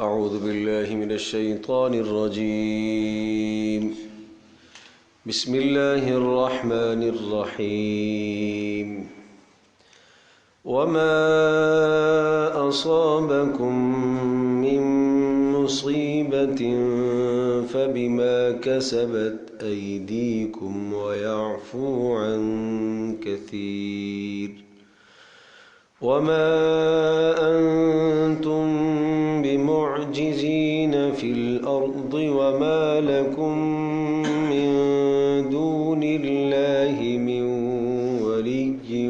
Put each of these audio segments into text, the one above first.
أعوذ بالله من الشيطان الرجيم. بسم الله الرحمن الرحيم. وما أصابكم من مصيبة فبما كسبت أيديكم ويعفو عن كثير. وما أنتم بمعجزين في الأرض وما لكم من دون الله من ولي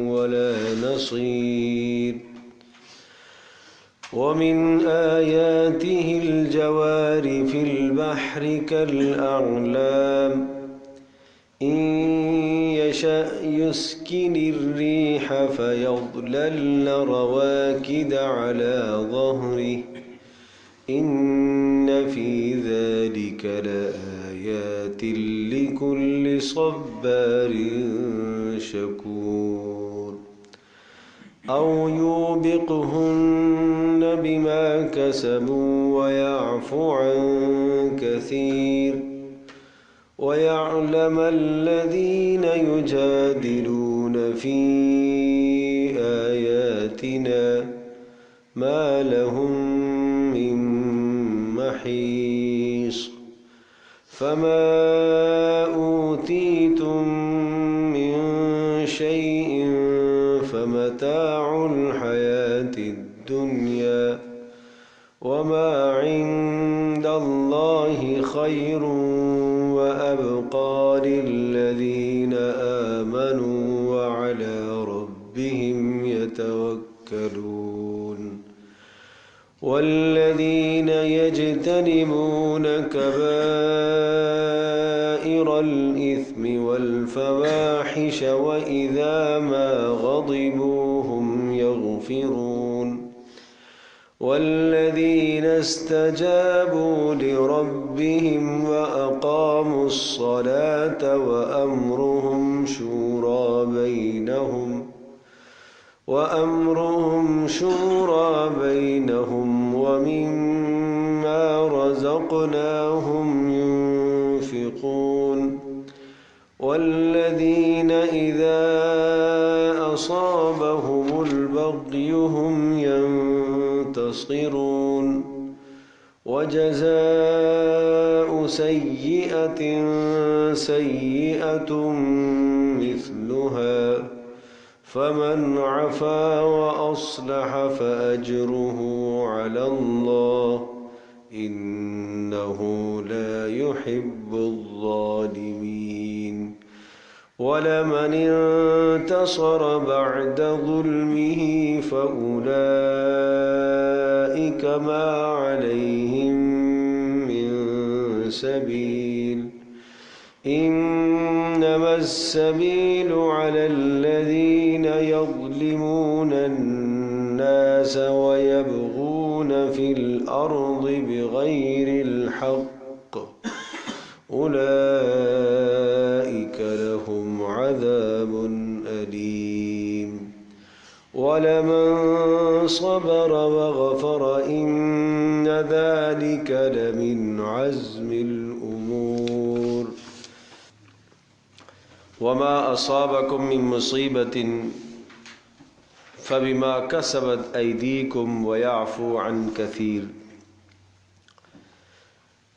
ولا نصير. ومن آياته الجوار في البحر كالأعلام إن يشأ يسكن الريح فيظللن رواكد على ظهره إن في ذلك لآيات لكل صبار شكور. أو يوبقهن بما كسبوا ويعفو عن كثير ويعلم الذين يجادلون في آياتنا ما لهم من محيص. فما أوتيتم من شيء فمتاع الحياة الدنيا وما عند الله خير وأبقى للذين آمنوا وعلى ربهم يتوكلون. والذين يجتنبون كبائر الإثم والفواحش وإذا ما غضبوا هم يغفرون. والذين استجابوا لربهم وأقاموا الصلاة وأمرهم شورى بينهم ومما رزقناهم ينفقون. والذين إذا أصابهم البغي هم ينتصرون. وجزاء سيئة سيئة مثلها فمن عفا وأصلح فأجره على الله إنه لا يحب الظالمين. ولمن انتصر بعد ظلمه فأولئك ما عليهم من سبيل. إنما السبيل على الذين يظلمون الناس ويبغون في الأرض بغير الحق أولئك لهم عذاب أليم. ولمن صبر وغفر إن ذلك لمن عزم الأمور. وما أصابكم من مصيبة فبما كسبت أيديكم ويعفو عن كثير.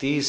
30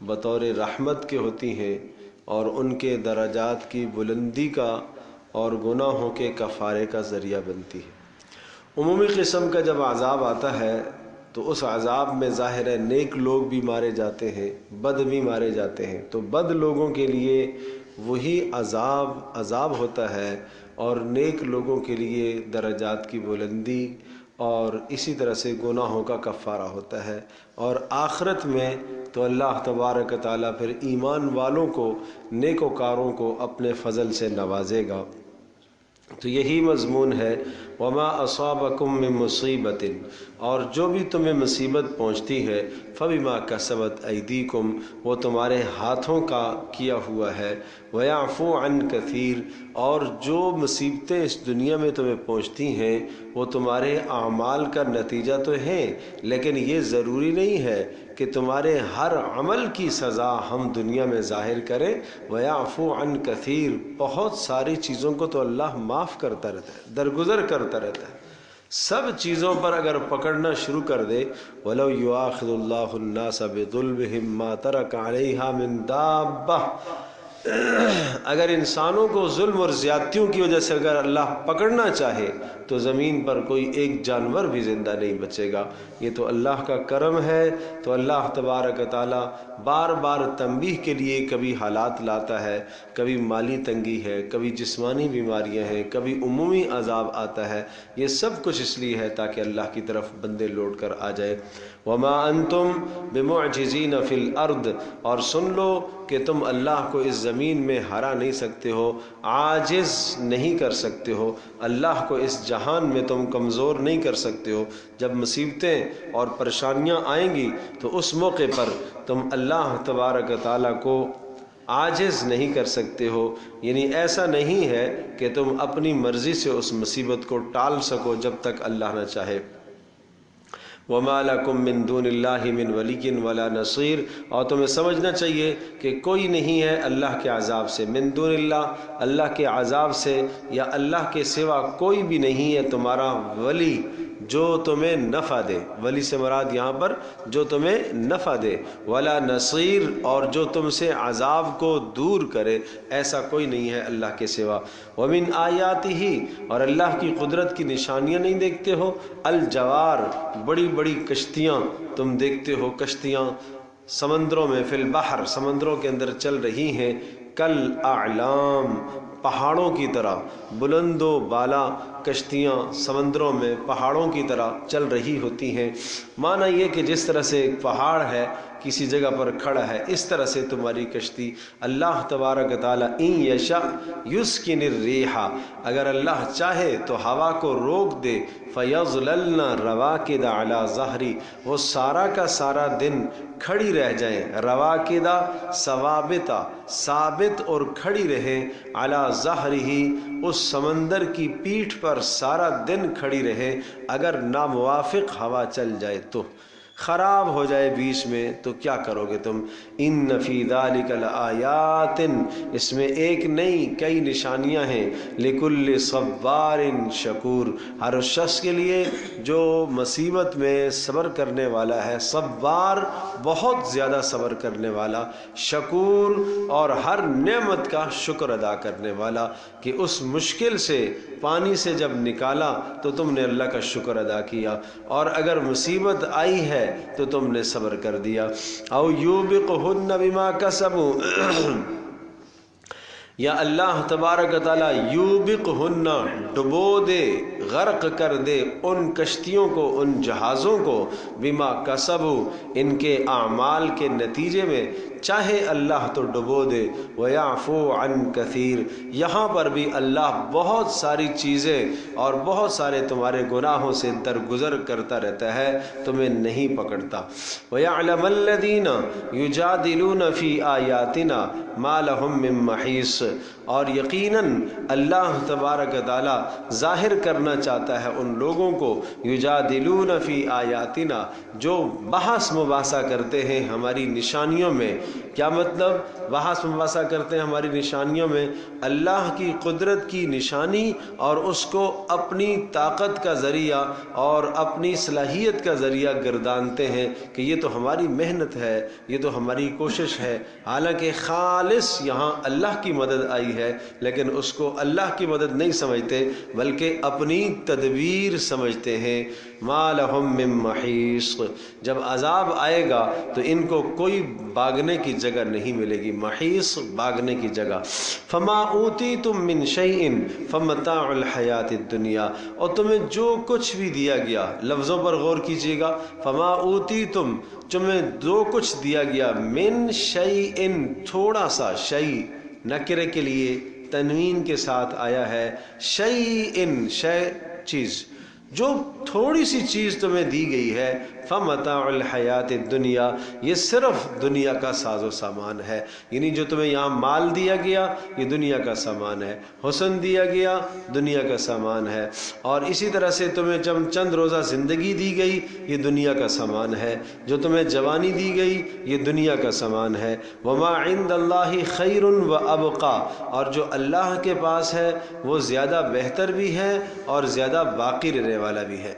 بطور رحمت کے ہوتی ہیں اور ان کے درجات کی بلندی کا اور گناہوں کے کفارے کا ذریعہ بنتی ہے۔ عمومی قسم کا جب عذاب آتا ہے تو اس عذاب میں ظاہر ہے نیک لوگ بھی مارے جاتے ہیں، بد بھی مارے جاتے ہیں، تو بد لوگوں کے لیے وہی عذاب ہوتا ہے اور نیک لوگوں کے لیے درجات کی بلندی اور اسی طرح سے گناہوں کا کفارہ ہوتا ہے۔ اور آخرت میں تو اللہ تبارک تعالیٰ پھر ایمان والوں کو، نیکوکاروں کو اپنے فضل سے نوازے گا۔ تو یہی مضمون ہے وما اصابکم من مصیبت، اور جو بھی تمہیں مصیبت پہنچتی ہے فبما کسبت ایدیکم، وہ تمہارے ہاتھوں کا کیا ہوا ہے، ویعفو عن کثیر، اور جو مصیبتیں اس دنیا میں تمہیں پہنچتی ہیں وہ تمہارے اعمال کا نتیجہ تو ہیں، لیکن یہ ضروری نہیں ہے کہ تمہارے ہر عمل کی سزا ہم دنیا میں ظاہر کریں۔ ویعفو عن کثیر، بہت ساری چیزوں کو تو اللہ معاف کرتا رہتا ہے، درگزر کرتا رہتا ہے۔ سب چیزوں پر اگر پکڑنا شروع کر دے، وَلَوْ يُؤَاخِذُ اللَّهُ النَّاسَ بِظُلْمِهِمْ مَا تَرَكَ عَلَيْهَا مِن دَابَّةٍ، اگر انسانوں کو ظلم اور زیادتیوں کی وجہ سے اگر اللہ پکڑنا چاہے تو زمین پر کوئی ایک جانور بھی زندہ نہیں بچے گا۔ یہ تو اللہ کا کرم ہے۔ تو اللہ تبارک تعالیٰ بار بار تنبیہ کے لیے کبھی حالات لاتا ہے، کبھی مالی تنگی ہے، کبھی جسمانی بیماریاں ہیں، کبھی عمومی عذاب آتا ہے، یہ سب کچھ اس لیے ہے تاکہ اللہ کی طرف بندے لوٹ کر آ جائے۔ وما انتم بمعجزین فی الارض، اور سن لو کہ تم اللہ کو اس زمین میں ہرا نہیں سکتے ہو، عاجز نہیں کر سکتے ہو، اللہ کو اس جہان میں تم کمزور نہیں کر سکتے ہو۔ جب مصیبتیں اور پریشانیاں آئیں گی تو اس موقع پر تم اللہ تبارک تعالیٰ کو عاجز نہیں کر سکتے ہو، یعنی ایسا نہیں ہے کہ تم اپنی مرضی سے اس مصیبت کو ٹال سکو جب تک اللہ نہ چاہے۔ وَمَا لَكُم مِّن دُونِ اللَّهِ مِن وَلِيٍّ وَلَا نَصِيرٍ، اور تمہیں سمجھنا چاہیے کہ کوئی نہیں ہے اللہ کے عذاب سے، من دون اللہ، اللہ کے عذاب سے، یا اللہ کے سوا کوئی بھی نہیں ہے تمہارا ولی جو تمہیں نفع دے۔ ولی سے مراد یہاں پر جو تمہیں نفع دے، ولا نصیر، اور جو تم سے عذاب کو دور کرے، ایسا کوئی نہیں ہے اللہ کے سوا۔ ومن آیاتہ، اور اللہ کی قدرت کی نشانیاں نہیں دیکھتے ہو، الجوار، بڑی بڑی کشتیاں تم دیکھتے ہو، کشتیاں سمندروں میں، فی البحر، سمندروں کے اندر چل رہی ہیں، کل اعلام، پہاڑوں کی طرح، بلند و بالا کشتیاں سمندروں میں پہاڑوں کی طرح چل رہی ہوتی ہیں۔ معنی یہ کہ جس طرح سے ایک پہاڑ ہے کسی جگہ پر کھڑا ہے، اس طرح سے تمہاری کشتی۔ اللہ تبارک تعالیٰ ان یشاء یسکن الریح، اگر اللہ چاہے تو ہوا کو روک دے، فیظللن رواکد علی ظہری، وہ سارا کا سارا دن کھڑی رہ جائیں، رواکدہ ثوابتہ، ثابت اور کھڑی رہیں، علی ظہرہ، اس سمندر کی پیٹھ پر سارا دن کھڑی رہیں۔ اگر ناموافق ہوا چل جائے تو خراب ہو جائے بیچ میں تو کیا کرو گے تم؟ ان فی ذلک لآیات، اس میں ایک نہیں کئی نشانیاں ہیں، لکل صبار شکور، ہر اس شخص کے لیے جو مصیبت میں صبر کرنے والا ہے، صبار بہت زیادہ صبر کرنے والا، شکور اور ہر نعمت کا شکر ادا کرنے والا، کہ اس مشکل سے پانی سے جب نکالا تو تم نے اللہ کا شکر ادا کیا، اور اگر مصیبت آئی ہے تو تم نے صبر کر دیا۔ او یوبقہن بما کسبوا، یا اللہ تبارک تعالیٰ یوبقہن، ڈبو دے، غرق کر دے ان کشتیوں کو، ان جہازوں کو، بما کسبوا، ان کے اعمال کے نتیجے میں، چاہے اللہ تو ڈبو دے۔ ویعفو عن کثیر، یہاں پر بھی اللہ بہت ساری چیزیں اور بہت سارے تمہارے گناہوں سے درگزر کرتا رہتا ہے، تمہیں نہیں پکڑتا۔ وَيَعْلَمَ الَّذِينَ يُجَادِلُونَ فِي آيَاتِنَا مَا لَهُم مِّن مَّحِيصٍ، اور یقیناً اللہ تبارک تعالیٰ ظاہر کرنا چاہتا ہے ان لوگوں کو یجادلون فی آیاتنا، جو بحث مباحثہ کرتے ہیں ہماری نشانیوں میں۔ کیا مطلب بحث مباحثہ کرتے ہیں ہماری نشانیوں میں؟ اللہ کی قدرت کی نشانی اور اس کو اپنی طاقت کا ذریعہ اور اپنی صلاحیت کا ذریعہ گردانتے ہیں کہ یہ تو ہماری محنت ہے، یہ تو ہماری کوشش ہے، حالانکہ خالص یہاں اللہ کی مدد آئی ہے، لیکن اس کو اللہ کی مدد نہیں سمجھتے بلکہ اپنی تدبیر سمجھتے ہیں۔ ما لہم من محیص، جب عذاب آئے گا تو ان کو کوئی بھاگنے کی جگہ نہیں ملے گی۔ محیص بھاگنے کی جگہ۔ فما اوتیتم من شیء فمتاع الحیات الدنیا، اور تمہیں جو کچھ بھی دیا گیا، لفظوں پر غور کیجیے گا، فما اوتیتم، تمہیں جو کچھ دیا گیا، من شیء تھوڑا سا، شیء نکرے کے لیے تنوین کے ساتھ آیا ہے، شیء شے چیز، جو تھوڑی سی چیز تمہیں دی گئی ہے، فمتاع الحیات الدنیا، یہ صرف دنیا کا ساز و سامان ہے۔ یعنی جو تمہیں یہاں مال دیا گیا یہ دنیا کا سامان ہے، حسن دیا گیا دنیا کا سامان ہے، اور اسی طرح سے تمہیں چند روزہ زندگی دی گئی یہ دنیا کا سامان ہے، جو تمہیں جوانی دی گئی یہ دنیا کا سامان ہے۔ وما عند اللہ خیر و ابقا، اور جو اللہ کے پاس ہے وہ زیادہ بہتر بھی ہے اور زیادہ باقی رہنے والا بھی ہے۔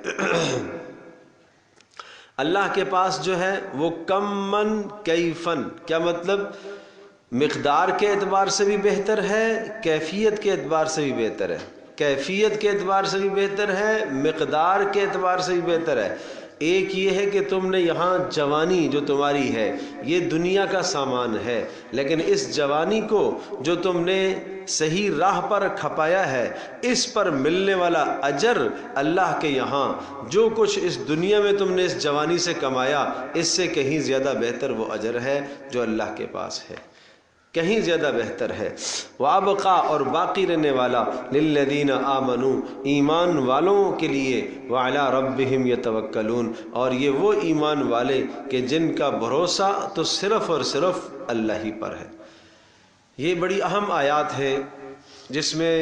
اللہ کے پاس جو ہے وہ کمن کیفن، کیا مطلب؟ مقدار کے اعتبار سے بھی بہتر ہے، کیفیت کے اعتبار سے بھی بہتر ہے، کیفیت کے اعتبار سے بھی بہتر ہے، مقدار کے اعتبار سے بھی بہتر ہے۔ ایک یہ ہے کہ تم نے یہاں جوانی جو تمہاری ہے یہ دنیا کا سامان ہے، لیکن اس جوانی کو جو تم نے صحیح راہ پر کھپایا ہے اس پر ملنے والا اجر اللہ کے یہاں، جو کچھ اس دنیا میں تم نے اس جوانی سے کمایا اس سے کہیں زیادہ بہتر وہ اجر ہے جو اللہ کے پاس ہے، کہیں زیادہ بہتر ہے۔ وابقا، اور باقی رہنے والا، للذین آمنوا، ایمان والوں کے لیے، وعلی ربہم یتوکلون، اور یہ وہ ایمان والے کہ جن کا بھروسہ تو صرف اور صرف اللہ ہی پر ہے۔ یہ بڑی اہم آیات ہے جس میں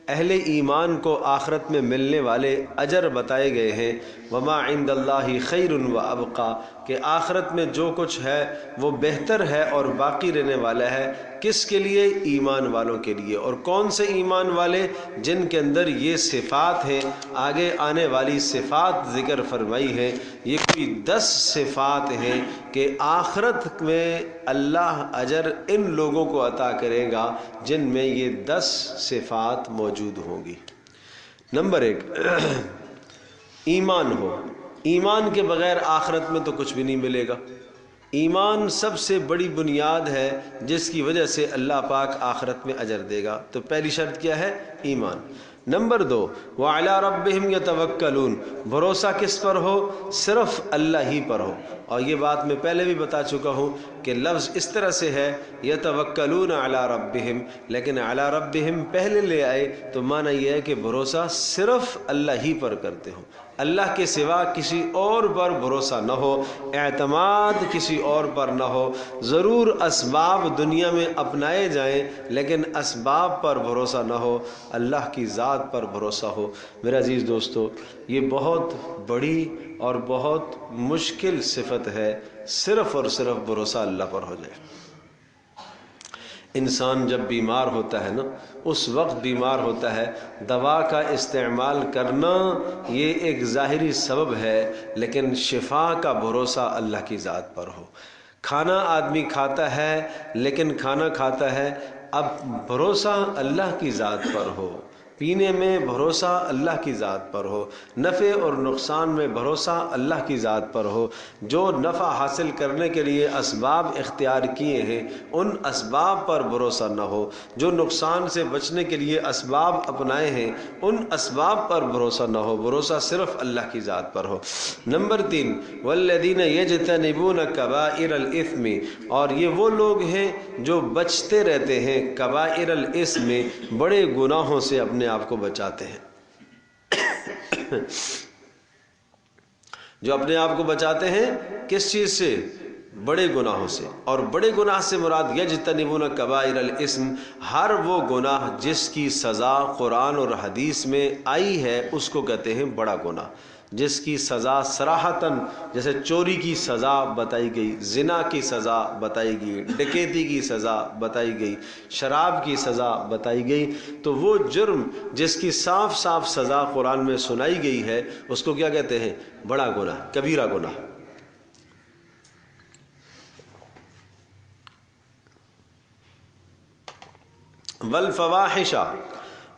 اہل ایمان کو آخرت میں ملنے والے اجر بتائے گئے ہیں۔ وما عند اللہ خیر و ابقا، کہ آخرت میں جو کچھ ہے وہ بہتر ہے اور باقی رہنے والا ہے، کس کے لیے؟ ایمان والوں کے لیے۔ اور کون سے ایمان والے؟ جن کے اندر یہ صفات ہیں، آگے آنے والی صفات ذکر فرمائی ہیں، یہ کوئی 10 صفات ہیں کہ آخرت میں اللہ اجر ان لوگوں کو عطا کرے گا جن میں یہ 10 صفات موجود ہوں گی۔ نمبر 1، ایمان ہو۔ ایمان کے بغیر آخرت میں تو کچھ بھی نہیں ملے گا۔ ایمان سب سے بڑی بنیاد ہے جس کی وجہ سے اللہ پاک آخرت میں اجر دے گا۔ تو پہلی شرط کیا ہے؟ ایمان۔ نمبر 2، وعلی ربہم یتوکلون، بھروسہ کس پر ہو؟ صرف اللہ ہی پر ہو۔ اور یہ بات میں پہلے بھی بتا چکا ہوں کہ لفظ اس طرح سے ہے یتوکلون علی ربہم، لیکن علی ربہم پہلے لے آئے تو معنی یہ ہے کہ بھروسہ صرف اللہ ہی پر کرتے ہو، اللہ کے سوا کسی اور پر بھروسہ نہ ہو، اعتماد کسی اور پر نہ ہو۔ ضرور اسباب دنیا میں اپنائے جائیں لیکن اسباب پر بھروسہ نہ ہو، اللہ کی ذات پر بھروسہ ہو۔ میرے عزیز دوستو، یہ بہت بڑی اور بہت مشکل صفت ہے، صرف اور صرف بھروسہ اللہ پر ہو جائے۔ انسان جب بیمار ہوتا ہے نا، اس وقت بیمار ہوتا ہے، دوا کا استعمال کرنا یہ ایک ظاہری سبب ہے، لیکن شفا کا بھروسہ اللہ کی ذات پر ہو۔ کھانا آدمی کھاتا ہے لیکن کھانا کھاتا ہے، اب بھروسہ اللہ کی ذات پر ہو، پینے میں بھروسہ اللہ کی ذات پر ہو، نفع اور نقصان میں بھروسہ اللہ کی ذات پر ہو۔ جو نفع حاصل کرنے کے لیے اسباب اختیار کیے ہیں ان اسباب پر بھروسہ نہ ہو، جو نقصان سے بچنے کے لیے اسباب اپنائے ہیں ان اسباب پر بھروسہ نہ ہو، بھروسہ صرف اللہ کی ذات پر ہو۔ نمبر 3، والذین یجتنبون کبائر الاثم، اور یہ وہ لوگ ہیں جو بچتے رہتے ہیں کبائر الاثم، بڑے گناہوں سے اپنے آپ کو بچاتے ہیں۔ جو اپنے آپ کو بچاتے ہیں کس چیز سے؟ بڑے گناہوں سے، اور بڑے گناہ سے مراد یجتنبون کبائر الاسم، ہر وہ گناہ جس کی سزا قرآن اور حدیث میں آئی ہے اس کو کہتے ہیں بڑا گناہ، جس کی سزا صراحتاً، جیسے چوری کی سزا بتائی گئی، زنا کی سزا بتائی گئی، ڈکیتی کی سزا بتائی گئی، شراب کی سزا بتائی گئی، تو وہ جرم جس کی صاف صاف سزا قرآن میں سنائی گئی ہے اس کو کیا کہتے ہیں؟ بڑا گناہ، کبیرہ گناہ۔ والفواحش،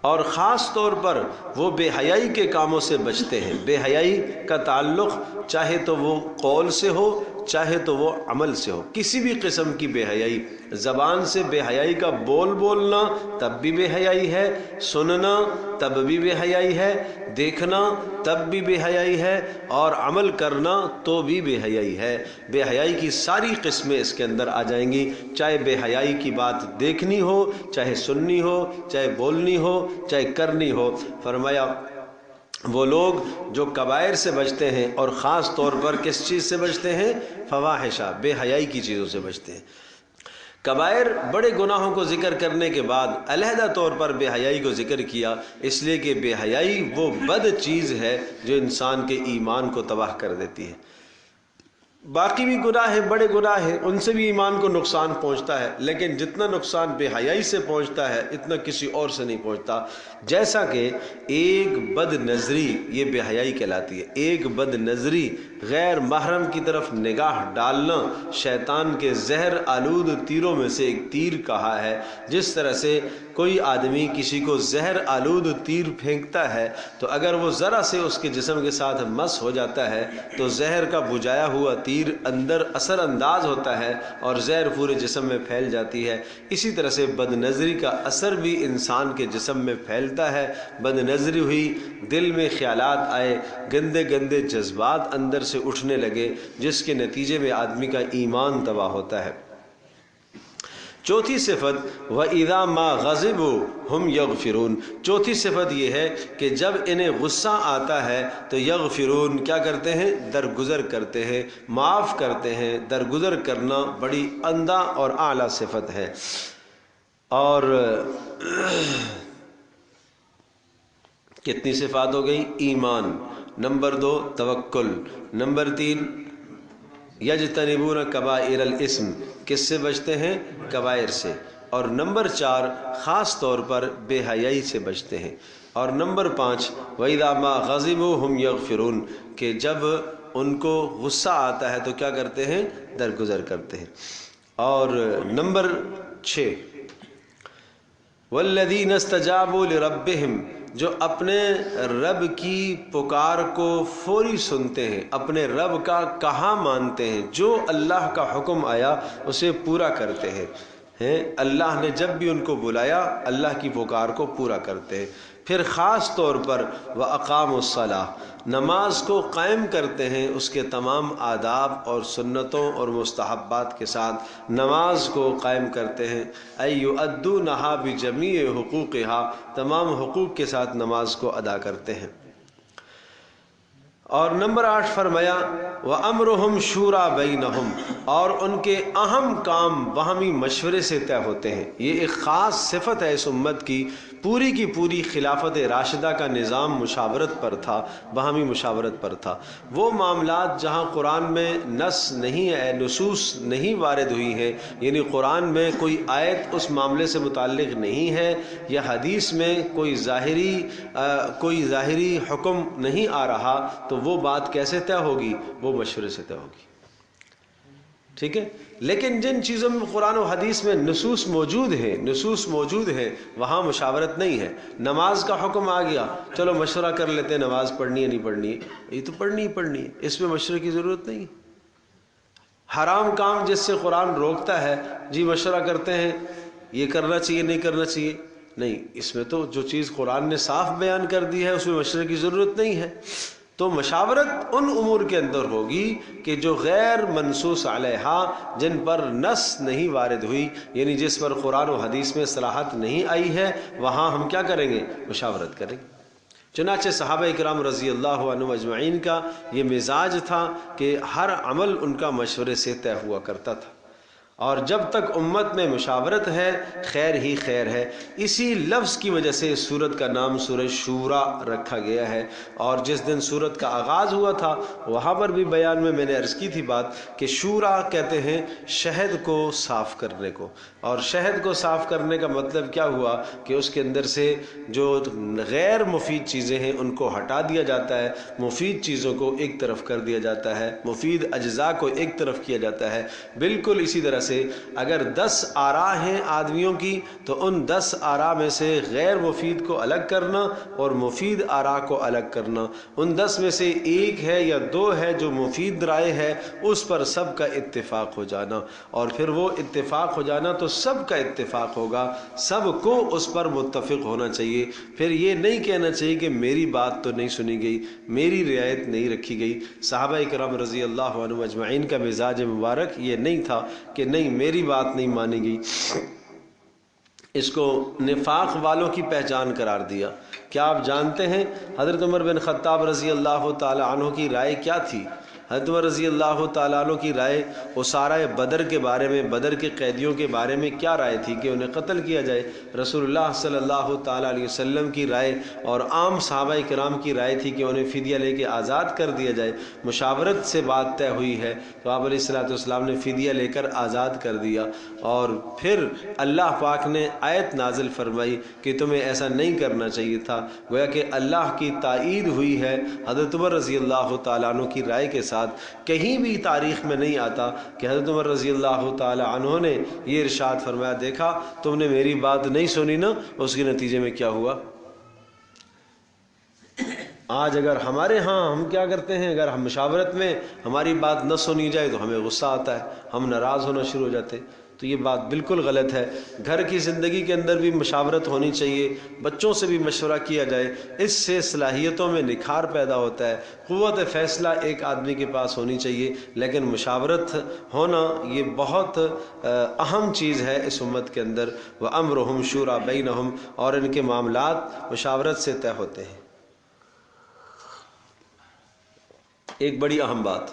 اور خاص طور پر وہ بے حیائی کے کاموں سے بچتے ہیں۔ بے حیائی کا تعلق چاہے تو وہ قول سے ہو چاہے تو وہ عمل سے ہو، کسی بھی قسم کی بے حیائی، زبان سے بے حیائی کا بولنا تب بھی بے حیائی ہے، سننا تب بھی بے حیائی ہے، دیکھنا تب بھی بے حیائی ہے، اور عمل کرنا تو بھی بے حیائی ہے۔ بے حیائی کی ساری قسمیں اس کے اندر آ جائیں گی، چاہے بے حیائی کی بات دیکھنی ہو، چاہے سننی ہو، چاہے بولنی ہو، چاہے کرنی ہو۔ فرمایا وہ لوگ جو کبائر سے بچتے ہیں، اور خاص طور پر کس چیز سے بچتے ہیں؟ فواحشہ، بے حیائی کی چیزوں سے بچتے ہیں۔ کبائر بڑے گناہوں کو ذکر کرنے کے بعد علیحدہ طور پر بے حیائی کو ذکر کیا، اس لیے کہ بے حیائی وہ بد چیز ہے جو انسان کے ایمان کو تباہ کر دیتی ہے۔ باقی بھی گناہ ہیں، بڑے گناہ ہیں، ان سے بھی ایمان کو نقصان پہنچتا ہے، لیکن جتنا نقصان بے حیائی سے پہنچتا ہے اتنا کسی اور سے نہیں پہنچتا۔ جیسا کہ ایک بد نظری، یہ بے حیائی کہلاتی ہے، ایک بد نظری، غیر محرم کی طرف نگاہ ڈالنا شیطان کے زہر آلود تیروں میں سے ایک تیر کہا ہے۔ جس طرح سے کوئی آدمی کسی کو زہر آلود تیر پھینکتا ہے تو اگر وہ ذرا سے اس کے جسم کے ساتھ مس ہو جاتا ہے تو زہر کا بجھایا ہوا تیر اندر اثر انداز ہوتا ہے اور زہر پورے جسم میں پھیل جاتی ہے۔ اسی طرح سے بد نظری کا اثر بھی انسان کے جسم میں پھیلتا ہے۔ بد نظری ہوئی، دل میں خیالات آئے، گندے گندے جذبات اندر سے اٹھنے لگے، جس کے نتیجے میں آدمی کا ایمان تباہ ہوتا ہے۔ چوتھی صفت وَإِذَا مَا غَضِبُوا هُمْ يَغْفِرُونَ، چوتھی صفت یہ ہے کہ جب انہیں غصہ آتا ہے تو یغفرون، کیا کرتے ہیں؟ درگزر کرتے ہیں، معاف کرتے ہیں۔ درگزر کرنا بڑی عمدہ اور اعلیٰ صفت ہے۔ اور کتنی صفات ہو گئی؟ ایمان، نمبر 2 توکل، نمبر 3 یجتنبون کبائر الاسم، کس سے بچتے ہیں؟ کبائر سے، اور نمبر 4 خاص طور پر بے حیائی سے بچتے ہیں، اور نمبر 5 وَإِذَا مَا غَضِبُوا هُمْ يَغْفِرُونَ، کہ جب ان کو غصہ آتا ہے تو کیا کرتے ہیں؟ درگزر کرتے ہیں۔ اور نمبر 6 وَالَّذِينَ اسْتَجَابُوا لِرَبِّهِمْ، جو اپنے رب کی پکار کو فوری سنتے ہیں، اپنے رب کا کہا مانتے ہیں، جو اللہ کا حکم آیا اسے پورا کرتے ہیں۔ اللہ نے جب بھی ان کو بلایا اللہ کی پکار کو پورا کرتے ہیں۔ پھر خاص طور پر وَأَقَامُوا الصَّلَاةَ، نماز کو قائم کرتے ہیں، اس کے تمام آداب اور سنتوں اور مستحبات کے ساتھ نماز کو قائم کرتے ہیں۔ أَن يُؤَدُّونَهَا بِجَمِيعِ حُقُوقِهَا، تمام حقوق کے ساتھ نماز کو ادا کرتے ہیں۔ اور نمبر 8 فرمایا وَأَمْرُهُمْ شُورَىٰ بَيْنَهُمْ، اور ان کے اہم کام باہمی مشورے سے طے ہوتے ہیں۔ یہ ایک خاص صفت ہے اس امت کی پوری خلافت راشدہ کا نظام مشاورت پر تھا، باہمی مشاورت پر تھا۔ وہ معاملات جہاں قرآن میں نص نہیں ہے، نصوص نہیں وارد ہوئی ہیں، یعنی قرآن میں کوئی آیت اس معاملے سے متعلق نہیں ہے یا حدیث میں کوئی ظاہری حکم نہیں آ رہا، تو وہ بات کیسے طے ہوگی؟ وہ مشورے سے طے ہوگی، ٹھیک ہے۔ لیکن جن چیزوں میں قرآن و حدیث میں نصوص موجود ہیں وہاں مشاورت نہیں ہے۔ نماز کا حکم آ گیا، چلو مشورہ کر لیتے ہیں نماز پڑھنی ہے نہیں پڑھنی ہے، یہ تو پڑھنی ہے، اس میں مشورے کی ضرورت نہیں ہے۔ حرام کام جس سے قرآن روکتا ہے، جی مشورہ کرتے ہیں یہ کرنا چاہیے نہیں کرنا چاہیے، نہیں، اس میں تو جو چیز قرآن نے صاف بیان کر دی ہے اس میں مشورے کی ضرورت نہیں ہے۔ تو مشاورت ان امور کے اندر ہوگی کہ جو غیر منصوص علیہا، جن پر نص نہیں وارد ہوئی، یعنی جس پر قرآن و حدیث میں صراحت نہیں آئی ہے، وہاں ہم کیا کریں گے؟ مشاورت کریں گے۔ چنانچہ صحابہ کرام رضی اللہ عنہم اجمعین کا یہ مزاج تھا کہ ہر عمل ان کا مشورے سے طے ہوا کرتا تھا، اور جب تک امت میں مشاورت ہے خیر ہی خیر ہے۔ اسی لفظ کی وجہ سے اس سورت کا نام سورہ شورا رکھا گیا ہے۔ اور جس دن سورت کا آغاز ہوا تھا وہاں پر بھی بیان میں نے عرض کی تھی بات کہ شورا کہتے ہیں شہد کو صاف کرنے کو، اور شہد کو صاف کرنے کا مطلب کیا ہوا کہ اس کے اندر سے جو غیر مفید چیزیں ہیں ان کو ہٹا دیا جاتا ہے، مفید چیزوں کو ایک طرف کر دیا جاتا ہے، مفید اجزاء کو ایک طرف کیا جاتا ہے۔ بالکل اسی طرح سے اگر 10 آراء ہیں آدمیوں کی تو ان 10 آراء میں سے غیر مفید کو الگ کرنا اور مفید آراء کو الگ کرنا، ان 10 میں سے ایک ہے یا 2 ہے جو مفید رائے ہے اس پر سب کا اتفاق ہو جانا، اور پھر وہ اتفاق ہو جانا تو سب کا اتفاق ہوگا، سب کو اس پر متفق ہونا چاہیے۔ پھر یہ نہیں کہنا چاہیے کہ میری بات تو نہیں سنی گئی، میری رعایت نہیں رکھی گئی۔ صحابہ کرام رضی اللہ عنہم اجمعین کا مزاج مبارک یہ نہیں تھا کہ نہیں میری بات نہیں مانی گئی۔ اس کو نفاق والوں کی پہچان قرار دیا۔ کیا آپ جانتے ہیں حضرت عمر بن خطاب رضی اللہ تعالی عنہ کی رائے کیا تھی؟ حضرت عمر رضی اللہ تعالیٰ عنہ کی رائے اسارہ بدر کے بارے میں، بدر کے قیدیوں کے بارے میں کیا رائے تھی کہ انہیں قتل کیا جائے؟ رسول اللہ صلی اللہ تعالیٰ علیہ وسلم کی رائے اور عام صحابہ کرام کی رائے تھی کہ انہیں فدیہ لے کے آزاد کر دیا جائے۔ مشاورت سے بات طے ہوئی ہے تو آپ علیہ السلام نے فدیہ لے کر آزاد کر دیا، اور پھر اللہ پاک نے آیت نازل فرمائی کہ تمہیں ایسا نہیں کرنا چاہیے تھا۔ گویا کہ اللہ کی تائید ہوئی ہے حضرت عمر رضی اللہ تعالیٰ عنہ کی رائے کے ساتھ۔ کہیں بھی تاریخ میں نہیں آتا کہ حضرت عمر رضی اللہ تعالی عنہ نے یہ ارشاد فرمایا دیکھا تم نے میری بات نہیں سنی نا، اس کے نتیجے میں کیا ہوا۔ آج اگر ہمارے ہاں ہم کیا کرتے ہیں، اگر ہم مشاورت میں ہماری بات نہ سنی جائے تو ہمیں غصہ آتا ہے، ہم ناراض ہونا شروع ہو جاتے، تو یہ بات بالکل غلط ہے۔ گھر کی زندگی کے اندر بھی مشاورت ہونی چاہیے، بچوں سے بھی مشورہ کیا جائے، اس سے صلاحیتوں میں نکھار پیدا ہوتا ہے۔ قوت فیصلہ ایک آدمی کے پاس ہونی چاہیے، لیکن مشاورت ہونا یہ بہت اہم چیز ہے اس امت کے اندر۔ وَأَمْرُهُمْ شُورَى بَيْنَهُمْ، اور ان کے معاملات مشاورت سے طے ہوتے ہیں۔ ایک بڑی اہم بات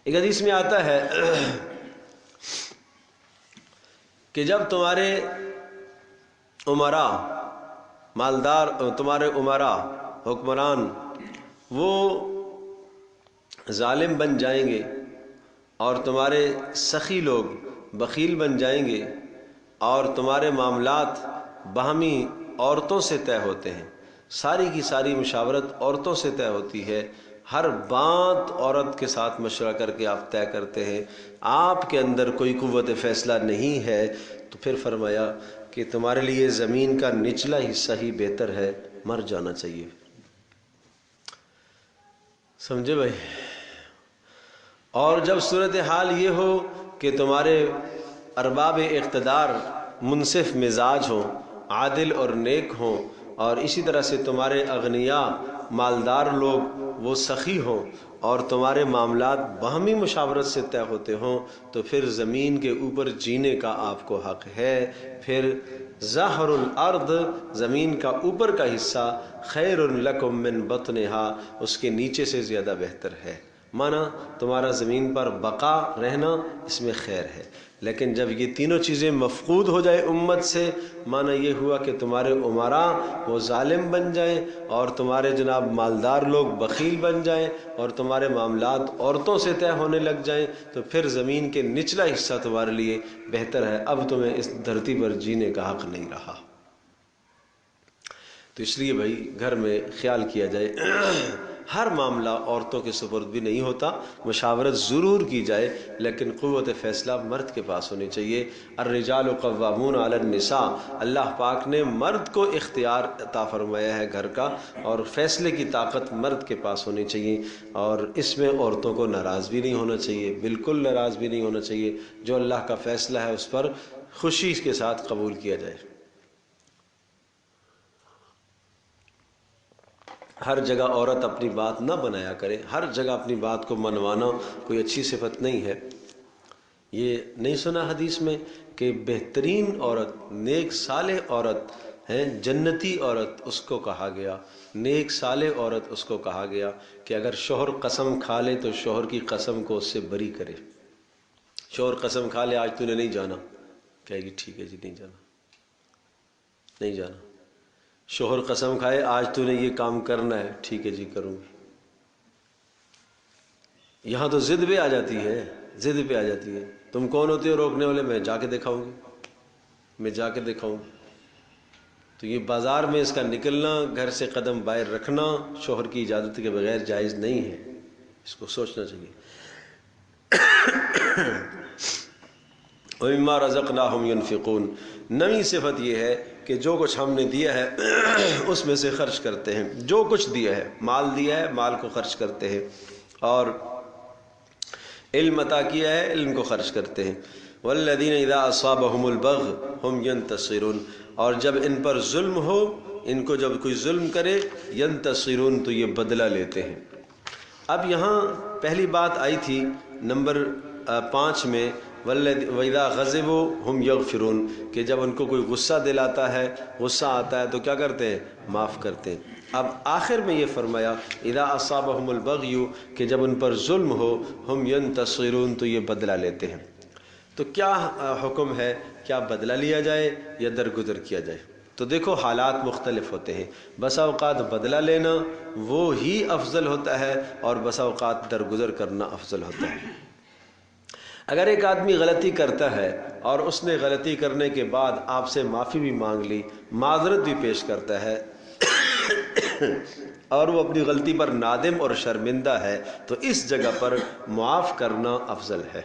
ایک حدیث میں آتا ہے کہ جب تمہارے عمراء مالدار، تمہارے عمراء حکمران وہ ظالم بن جائیں گے اور تمہارے سخی لوگ بخیل بن جائیں گے اور تمہارے معاملات باہمی عورتوں سے طے ہوتے ہیں، ساری کی ساری مشاورت عورتوں سے طے ہوتی ہے، ہر بات عورت کے ساتھ مشورہ کر کے آپ طے کرتے ہیں، آپ کے اندر کوئی قوت فیصلہ نہیں ہے، تو پھر فرمایا کہ تمہارے لیے زمین کا نچلا حصہ ہی بہتر ہے، مر جانا چاہیے۔ سمجھے بھائی؟ اور جب صورتحال یہ ہو کہ تمہارے ارباب اقتدار منصف مزاج ہوں، عادل اور نیک ہوں، اور اسی طرح سے تمہارے اغنیاء مالدار لوگ وہ سخی ہوں اور تمہارے معاملات باہمی مشاورت سے طے ہوتے ہوں، تو پھر زمین کے اوپر جینے کا آپ کو حق ہے۔ پھر ظاہر الارض، زمین کا اوپر کا حصہ، خیر لکم من بطنہا، اس کے نیچے سے زیادہ بہتر ہے۔ مانا تمہارا زمین پر بقا رہنا اس میں خیر ہے، لیکن جب یہ تینوں چیزیں مفقود ہو جائے امت سے، مانا یہ ہوا کہ تمہارے عمراء وہ ظالم بن جائیں اور تمہارے جناب مالدار لوگ بخیل بن جائیں اور تمہارے معاملات عورتوں سے طے ہونے لگ جائیں، تو پھر زمین کے نچلا حصہ تمہارے لیے بہتر ہے، اب تمہیں اس دھرتی پر جینے کا حق نہیں رہا۔ تو اس لیے بھائی گھر میں خیال کیا جائے، ہر معاملہ عورتوں کے سپرد بھی نہیں ہوتا، مشاورت ضرور کی جائے، لیکن قوت فیصلہ مرد کے پاس ہونی چاہیے۔ الرجال قوامون علی النساء، اللہ پاک نے مرد کو اختیار عطا فرمایا ہے گھر کا، اور فیصلے کی طاقت مرد کے پاس ہونی چاہیے، اور اس میں عورتوں کو ناراض بھی نہیں ہونا چاہیے، بالکل ناراض بھی نہیں ہونا چاہیے۔ جو اللہ کا فیصلہ ہے اس پر خوشی کے ساتھ قبول کیا جائے۔ ہر جگہ عورت اپنی بات نہ بنایا کرے، ہر جگہ اپنی بات کو منوانا کوئی اچھی صفت نہیں ہے۔ یہ نہیں سنا حدیث میں کہ بہترین عورت، نیک صالح عورت ہیں جنتی عورت اس کو کہا گیا، نیک صالح عورت اس کو کہا گیا کہ اگر شوہر قسم کھا لے تو شوہر کی قسم کو اس سے بری کرے۔ شوہر قسم کھا لے آج تو نے نہیں جانا، کہے گی ٹھیک ہے جی نہیں جانا، نہیں جانا۔ شوہر قسم کھائے آج تو نے یہ کام کرنا ہے، ٹھیک ہے جی کروں گی۔ یہاں تو ضد پہ آ جاتی ہے، ضد پہ آ جاتی ہے۔ تم کون ہوتے ہو روکنے والے؟ میں جا کے دکھاؤں گی، میں جا کے دکھاؤں گی۔ تو یہ بازار میں اس کا نکلنا، گھر سے قدم باہر رکھنا شوہر کی اجازت کے بغیر جائز نہیں ہے، اس کو سوچنا چاہیے۔ وَمِمَّا رَزَقْنَاهُمْ يُنْفِقُونَ، نویں صفت یہ ہے کہ جو کچھ ہم نے دیا ہے اس میں سے خرچ کرتے ہیں۔ جو کچھ دیا ہے، مال دیا ہے، مال کو خرچ کرتے ہیں، اور علم عطا کیا ہے، علم کو خرچ کرتے ہیں۔ وَالَّذِينَ إِذَا أَصَابَهُمُ الْبَغْيُ هُمْ يَنْتَصِرُونَ، اور جب ان پر ظلم ہو، ان کو جب کوئی ظلم کرے، يَنْتَصِرُونَ تو یہ بدلہ لیتے ہیں۔ اب یہاں پہلی بات آئی تھی نمبر 5 میں، وَإِذَا غَضِبُوا هُمْ يَغْفِرُونَ، کہ جب ان کو کوئی غصہ دلاتا ہے، غصہ آتا ہے تو کیا کرتے ہیں؟ معاف کرتے ہیں۔ اب آخر میں یہ فرمایا اذا اصابہم البغی، کہ جب ان پر ظلم ہو، ہم ینتصرون تو یہ بدلہ لیتے ہیں۔ تو کیا حکم ہے؟ کیا بدلہ لیا جائے یا درگزر کیا جائے؟ تو دیکھو حالات مختلف ہوتے ہیں، بسا اوقات بدلہ لینا وہ ہی افضل ہوتا ہے اور بسا اوقات درگزر کرنا افضل ہوتا ہے۔ اگر ایک آدمی غلطی کرتا ہے اور اس نے غلطی کرنے کے بعد آپ سے معافی بھی مانگ لی، معذرت بھی پیش کرتا ہے اور وہ اپنی غلطی پر نادم اور شرمندہ ہے، تو اس جگہ پر معاف کرنا افضل ہے۔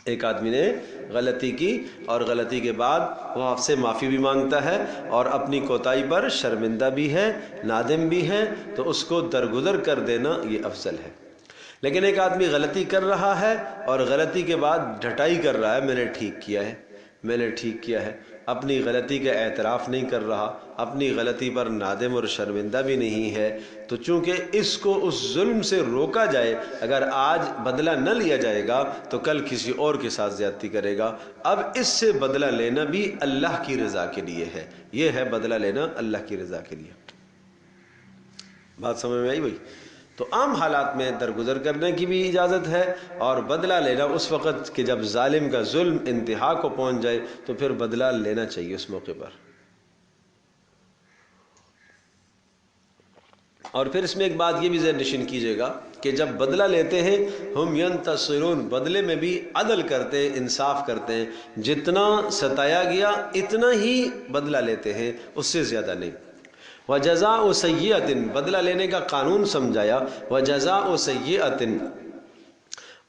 ایک آدمی نے غلطی کی اور غلطی کے بعد وہ آپ سے معافی بھی مانگتا ہے اور اپنی کوتاہی پر شرمندہ بھی ہے، نادم بھی ہے، تو اس کو درگزر کر دینا یہ افضل ہے۔ لیکن ایک آدمی غلطی کر رہا ہے اور غلطی کے بعد ڈھٹائی کر رہا ہے، میں نے ٹھیک کیا ہے، میں نے ٹھیک کیا ہے، اپنی غلطی کا اعتراف نہیں کر رہا، اپنی غلطی پر نادم اور شرمندہ بھی نہیں ہے، تو چونکہ اس کو اس ظلم سے روکا جائے، اگر آج بدلہ نہ لیا جائے گا تو کل کسی اور کے ساتھ زیادتی کرے گا۔ اب اس سے بدلہ لینا بھی اللہ کی رضا کے لیے ہے، یہ ہے بدلہ لینا اللہ کی رضا کے لیے۔ بات سمجھ میں آئی بھائی؟ تو عام حالات میں درگزر کرنے کی بھی اجازت ہے، اور بدلہ لینا اس وقت کہ جب ظالم کا ظلم انتہا کو پہنچ جائے تو پھر بدلہ لینا چاہیے اس موقع پر۔ اور پھر اس میں ایک بات یہ بھی ذہن نشین کیجیے گا کہ جب بدلہ لیتے ہیں ہم ینتصرون، بدلے میں بھی عدل کرتے ہیں، انصاف کرتے ہیں، جتنا ستایا گیا اتنا ہی بدلہ لیتے ہیں، اس سے زیادہ نہیں۔ وَجَزَاءُ سَيِّئَةٍ، بدلہ لینے کا قانون سمجھایا، وَجَزَاءُ سَيِّئَةٍ،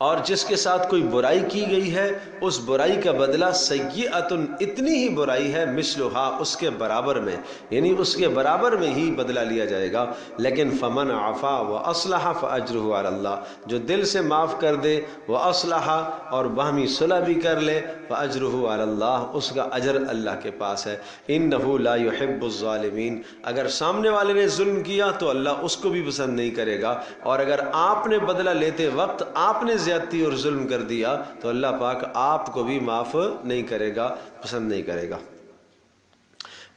اور جس کے ساتھ کوئی برائی کی گئی ہے اس برائی کا بدلہ سیئۃن، اتنی ہی برائی ہے، مثلھا، اس کے برابر میں، یعنی اس کے برابر میں ہی بدلہ لیا جائے گا۔ لیکن فمن عفا واصلح فاجرہ علی اللہ، جو دل سے معاف کر دے، واصلح، اور باہمی صلح بھی کر لے، فاجرہ علی اللہ، اس کا اجر اللہ کے پاس ہے۔ انہ لا یحب الظالمین، اگر سامنے والے نے ظلم کیا تو اللہ اس کو بھی پسند نہیں کرے گا، اور اگر آپ نے بدلہ لیتے وقت آپ نے زیادتی اور ظلم کر دیا تو اللہ پاک آپ کو بھی معاف نہیں کرے گا، پسند نہیں کرے گا۔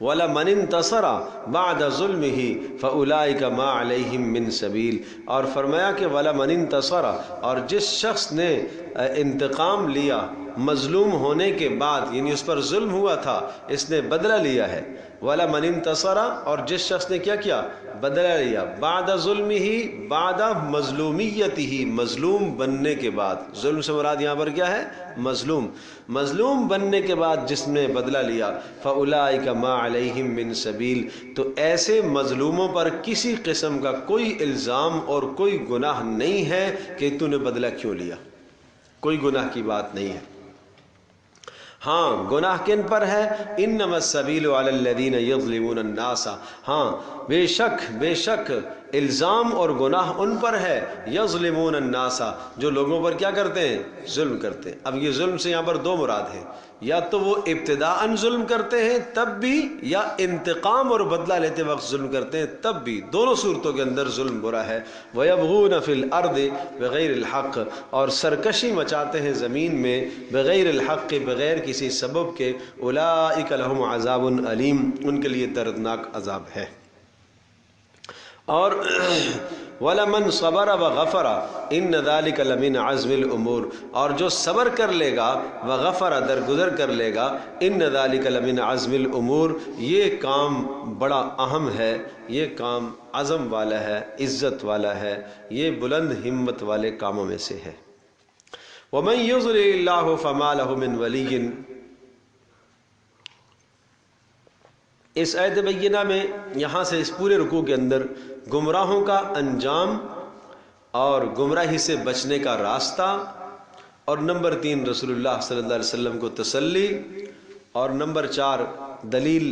وَلَمَنِ انْتَصَرَ بَعْدَ ظُلْمِهِ فَأُولَٰئِكَ مَا عَلَيْهِمْ مِنْ سَبِيلٍ، اور فرمایا کہ وَلَمَنِ انْتَصَرَ، اور جس شخص نے انتقام لیا مظلوم ہونے کے بعد، یعنی اس پر ظلم ہوا تھا، اس نے بدلہ لیا ہے، وَلَمَنِ انْتَصَرَ، اور جس شخص نے کیا کیا؟ بدلہ لیا، بعد ظلمہ، بعد مظلومیتہ، مظلوم بننے کے بعد، ظلم سے مراد یہاں پر کیا ہے؟ مظلوم، مظلوم بننے کے بعد جس نے بدلہ لیا، فَأُولَٰئِكَ مَا عَلَيْهِمْ مِنْ سَبِيلٍ، تو ایسے مظلوموں پر کسی قسم کا کوئی الزام اور کوئی گناہ نہیں ہے کہ تو نے بدلہ کیوں لیا، کوئی گناہ کی بات نہیں ہے۔ ہاں گناہ کن پر ہے؟ انما السبیل علی الذین یظلمون الناس، ہاں بے شک الزام اور گناہ ان پر ہے یظلمون الناس، جو لوگوں پر کیا کرتے ہیں؟ ظلم کرتے ہیں۔ اب یہ ظلم سے یہاں پر دو مراد ہیں، یا تو وہ ابتداءً ظلم کرتے ہیں تب بھی، یا انتقام اور بدلہ لیتے وقت ظلم کرتے ہیں تب بھی، دونوں صورتوں کے اندر ظلم برا ہے۔ وَيَبْغُونَ فِي الْأَرْضِ بِغَيْرِ الْحَقِّ، اور سرکشی مچاتے ہیں زمین میں بغیر الحق، بغیر کسی سبب کے۔ اولئک لہم عذاب علیم، ان کے لیے دردناک عذاب ہے۔ اور وَلَمَنْ صَبَرَ وَغَفَرَ إِنَّ ذَلِكَ لَمِنْ عَزْمِ الْأُمُورِ، اور جو صبر کر لے گا، وغفر درگزر کر لے گا، إِنَّ ذَلِكَ لَمِنْ عَزْمِ الْأُمُورِ، یہ کام بڑا اہم ہے، یہ کام عزم والا ہے، عزت والا ہے، یہ بلند ہمت والے کاموں میں سے ہے۔ وَمَنْ يُضْلِلِ اللَّهُ فَمَا لَهُ مِنْ وَلِيٍّ، اس آیت بینہ میں یہاں سے اس پورے رکوع کے اندر گمراہوں کا انجام اور گمراہی سے بچنے کا راستہ، اور نمبر 3 رسول اللہ صلی اللہ علیہ وسلم کو تسلی، اور نمبر 4 دلیل،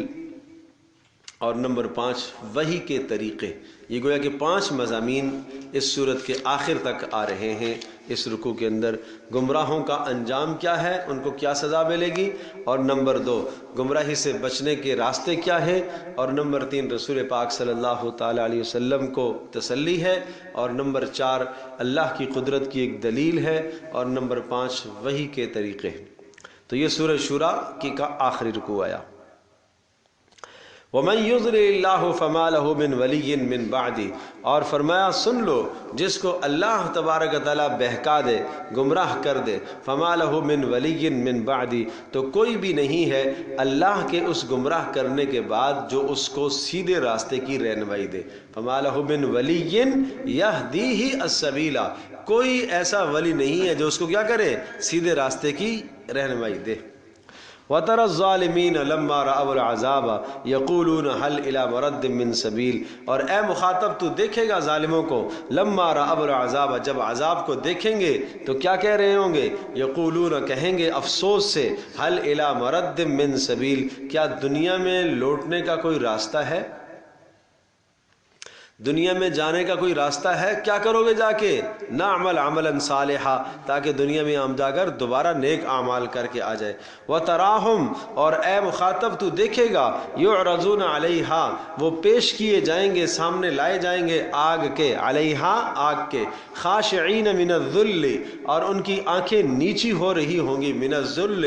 اور نمبر 5 وحی کے طریقے۔ یہ گویا کہ 5 مضامین اس صورت کے آخر تک آ رہے ہیں۔ اس رکوع کے اندر گمراہوں کا انجام کیا ہے، ان کو کیا سزا ملے گی، اور نمبر 2 گمراہی سے بچنے کے راستے کیا ہیں، اور نمبر 3 رسول پاک صلی اللہ تعالیٰ علیہ وسلم کو تسلی ہے، اور نمبر 4 اللہ کی قدرت کی ایک دلیل ہے، اور نمبر 5 وحی کے طریقے ہیں۔ تو یہ سورہ شورى کی کا آخری رکوع آیا۔ وَمَنْ يُضْلِلِ اللَّهُ فَمَا لَهُ مِنْ وَلِيٍّ مِّن بَعْدِهِ، اور فرمایا سن لو، جس کو اللہ تبارک تعالیٰ بہکا دے، گمراہ کر دے، فَمَا لَهُ مِنْ وَلِيٍّ مِّن بَعْدِهِ، تو کوئی بھی نہیں ہے اللہ کے اس گمراہ کرنے کے بعد جو اس کو سیدھے راستے کی رہنمائی دے۔ فَمَا لَهُ مِنْ وَلِيٍّ يَهْدِيهِ السَّبِيلَ، کوئی ایسا ولی نہیں ہے جو اس کو کیا کرے؟ سیدھے راستے کی رہنمائی دے۔ وَتَرَى الظَّالِمِينَ لَمَّا رَأَوُا الْعَذَابَ يَقُولُونَ هَلْ إِلَى مَرَدٍّ مِّن سَبِيلٍ، اور اے مخاطب تو دیکھے گا ظالموں کو، لَمَّا رَأَوُا الْعَذَابَ، جب عذاب کو دیکھیں گے تو کیا کہہ رہے ہوں گے؟ یقولون، کہیں گے افسوس سے، هَلْ إِلَى مَرَدٍ مِّن سَبِيلٍ، کیا دنیا میں لوٹنے کا کوئی راستہ ہے؟ دنیا میں جانے کا کوئی راستہ ہے؟ کیا کرو گے جا کے؟ نعمل عملا صالحا، تاکہ دنیا میں ہم جا کر دوبارہ نیک اعمال کر کے آ جائے۔ وتراہم، اور اے مخاطب تو دیکھے گا، یعرضون علیہا، وہ پیش کیے جائیں گے، سامنے لائے جائیں گے آگ کے، علیہا آگ کے، خاشعین من الذل، اور ان کی آنکھیں نیچی ہو رہی ہوں گی، من الذل،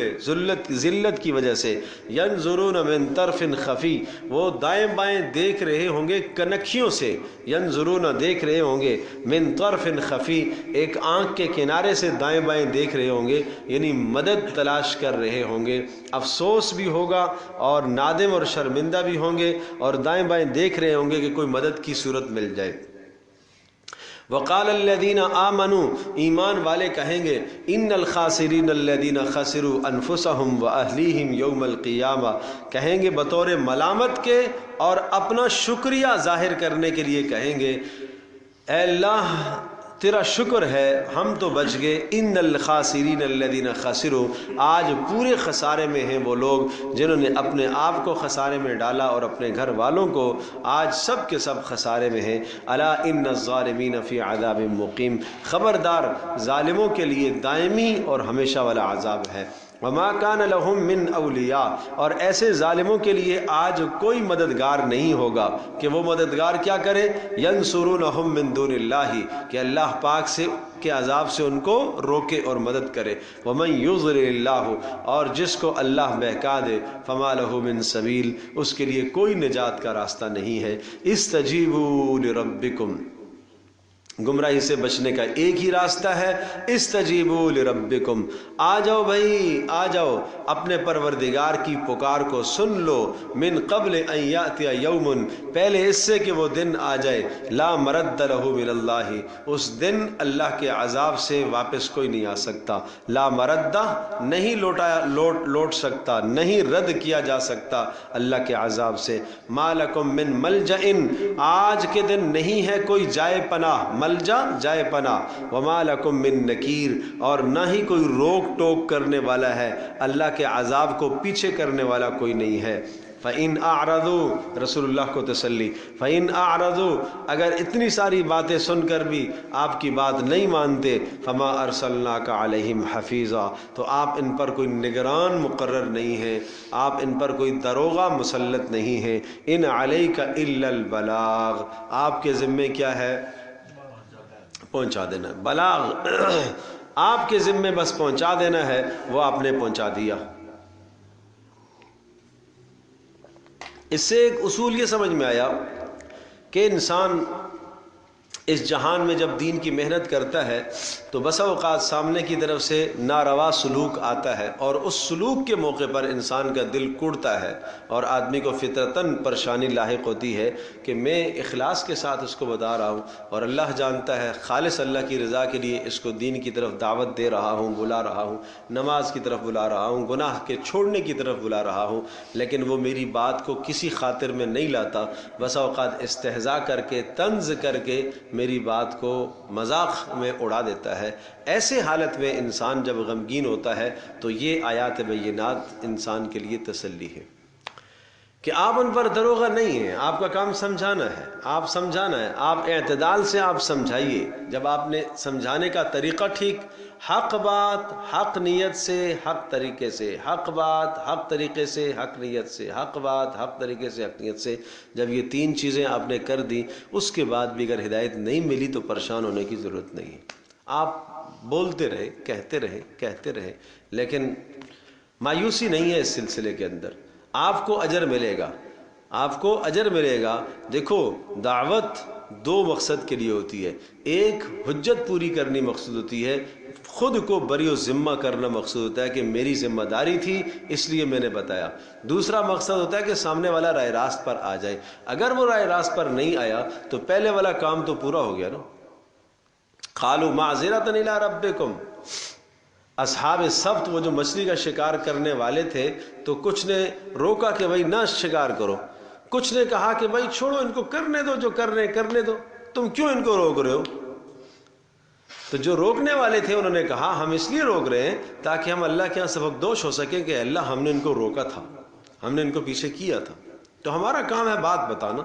ذلت کی وجہ سے، ینظرون من طرف خفی، وہ دائیں بائیں دیکھ رہے ہوں گے کنکھیوں سے، ینظرون دیکھ رہے ہوں گے، من طرف خفی، ایک آنکھ کے کنارے سے دائیں بائیں دیکھ رہے ہوں گے، یعنی مدد تلاش کر رہے ہوں گے۔ افسوس بھی ہوگا اور نادم اور شرمندہ بھی ہوں گے، اور دائیں بائیں دیکھ رہے ہوں گے کہ کوئی مدد کی صورت مل جائے۔ وقال الذین آمنوا، ایمان والے کہیں گے، ان الخاسرین الذین خسروا انفسهم واہلیہم یوم القیامہ، کہیں گے بطور ملامت کے اور اپنا شکریہ ظاہر کرنے کے لیے کہیں گے، اے اللہ تیرا شکر ہے ہم تو بچ گئے۔ ان الخاسرین الذین خسروا، آج پورے خسارے میں ہیں وہ لوگ جنہوں نے اپنے آپ کو خسارے میں ڈالا اور اپنے گھر والوں کو، آج سب کے سب خسارے میں ہیں۔ الا ان الظالمین فی عذاب مقیم، خبردار ظالموں کے لیے دائمی اور ہمیشہ والا عذاب ہے۔ وما کان لہم من اولیاء، اور ایسے ظالموں کے لیے آج کوئی مددگار نہیں ہوگا کہ وہ مددگار کیا کرے؟ ینصرونہم من دون اللہ، کہ اللہ پاک سے کے عذاب سے ان کو روکے اور مدد کرے۔ ومن یضلل اللہ، اور جس کو اللہ بہکا دے، فما لہ من سبیل، اس کے لیے کوئی نجات کا راستہ نہیں ہے۔ استجیبوا لربکم، گمراہی سے بچنے کا ایک ہی راستہ ہے، استجیبوا لربکم، آ جاؤ بھائی آ جاؤ، اپنے پروردگار کی پکار کو سن لو، من قبل ان یاتی یوم، پہلے اس سے کہ وہ دن آ جائے، لا مرد لہ من اللہ، اس دن اللہ کے عذاب سے واپس کوئی نہیں آ سکتا، لا مرد، نہیں لوٹ سکتا، نہیں رد کیا جا سکتا اللہ کے عذاب سے۔ ما لکم من ملجأ، آج کے دن نہیں ہے کوئی جائے پناہ، ملجا جائے پناہ، وما لکم من نکیر، اور نہ ہی کوئی روک ٹوک کرنے والا ہے، اللہ کے عذاب کو پیچھے کرنے والا کوئی نہیں ہے۔ فَإِنْ أَعْرَضُوا، رسول اللہ کو تسلی، فَإِنْ أَعْرَضُوا، اگر اتنی ساری باتیں سن کر بھی آپ کی بات نہیں مانتے، فَمَا أَرْسَلْنَاكَ عَلَيْهِمْ حَفِيظًا، تو آپ ان پر کوئی نگران مقرر نہیں ہیں، آپ ان پر کوئی داروغہ مسلط نہیں ہیں۔ إِنْ عَلَيْكَ إِلَّا الْبَلَاغُ، آپ کے ذمے کیا ہے؟ پہنچا دینا۔ بلاغ آپ کے ذمے بس پہنچا دینا ہے، وہ آپ نے پہنچا دیا۔ اس سے ایک اصول یہ سمجھ میں آیا کہ انسان اس جہان میں جب دین کی محنت کرتا ہے تو بسا اوقات سامنے کی طرف سے ناروا سلوک آتا ہے، اور اس سلوک کے موقع پر انسان کا دل کڑتا ہے اور آدمی کو فطرتاً پریشانی لاحق ہوتی ہے کہ میں اخلاص کے ساتھ اس کو بتا رہا ہوں اور اللہ جانتا ہے خالص اللہ کی رضا کے لیے اس کو دین کی طرف دعوت دے رہا ہوں، بلا رہا ہوں، نماز کی طرف بلا رہا ہوں، گناہ کے چھوڑنے کی طرف بلا رہا ہوں، لیکن وہ میری بات کو کسی خاطر میں نہیں لاتا، بسا اوقات استہزاء کر کے، طنز کر کے میری بات کو مذاق میں اڑا دیتا ہے۔ ایسے حالت میں انسان جب غمگین ہوتا ہے تو یہ آیات بینات انسان کے لیے تسلی ہے کہ آپ ان پر داروغہ نہیں ہیں، آپ کا کام سمجھانا ہے، آپ سمجھانا ہے، آپ اعتدال سے آپ سمجھائیے۔ جب آپ نے سمجھانے کا طریقہ ٹھیک، حق بات حق نیت سے، حق طریقے سے، حق بات حق طریقے سے، حق نیت سے، حق بات حق طریقے سے، حق نیت سے، جب یہ تین چیزیں آپ نے کر دی، اس کے بعد بھی اگر ہدایت نہیں ملی تو پریشان ہونے کی ضرورت نہیں ہے۔ آپ بولتے رہے، کہتے رہے، کہتے رہے، لیکن مایوسی نہیں ہے اس سلسلے کے اندر، آپ کو اجر ملے گا، آپ کو اجر ملے گا۔ دیکھو دعوت دو مقصد کے لیے ہوتی ہے، ایک حجت پوری کرنی مقصود ہوتی ہے، خود کو بری و ذمہ کرنا مقصود ہوتا ہے کہ میری ذمہ داری تھی اس لیے میں نے بتایا۔ دوسرا مقصد ہوتا ہے کہ سامنے والا راہ راست پر آ جائے، اگر وہ راہ راست پر نہیں آیا تو پہلے والا کام تو پورا ہو گیا نا۔ قالوا معذرۃ الی ربکم، اصحاب السبت وہ جو مچھلی کا شکار کرنے والے تھے تو کچھ نے روکا کہ بھائی نہ شکار کرو، کچھ نے کہا کہ بھائی چھوڑو ان کو کرنے دو، جو کرنے کرنے دو، تم کیوں ان کو روک رہے ہو؟ تو جو روکنے والے تھے انہوں نے کہا ہم اس لیے روک رہے ہیں تاکہ ہم اللہ کے ہاں سبق دوش ہو سکیں کہ اللہ ہم نے ان کو روکا تھا، ہم نے ان کو پیچھے کیا تھا، تو ہمارا کام ہے بات بتانا۔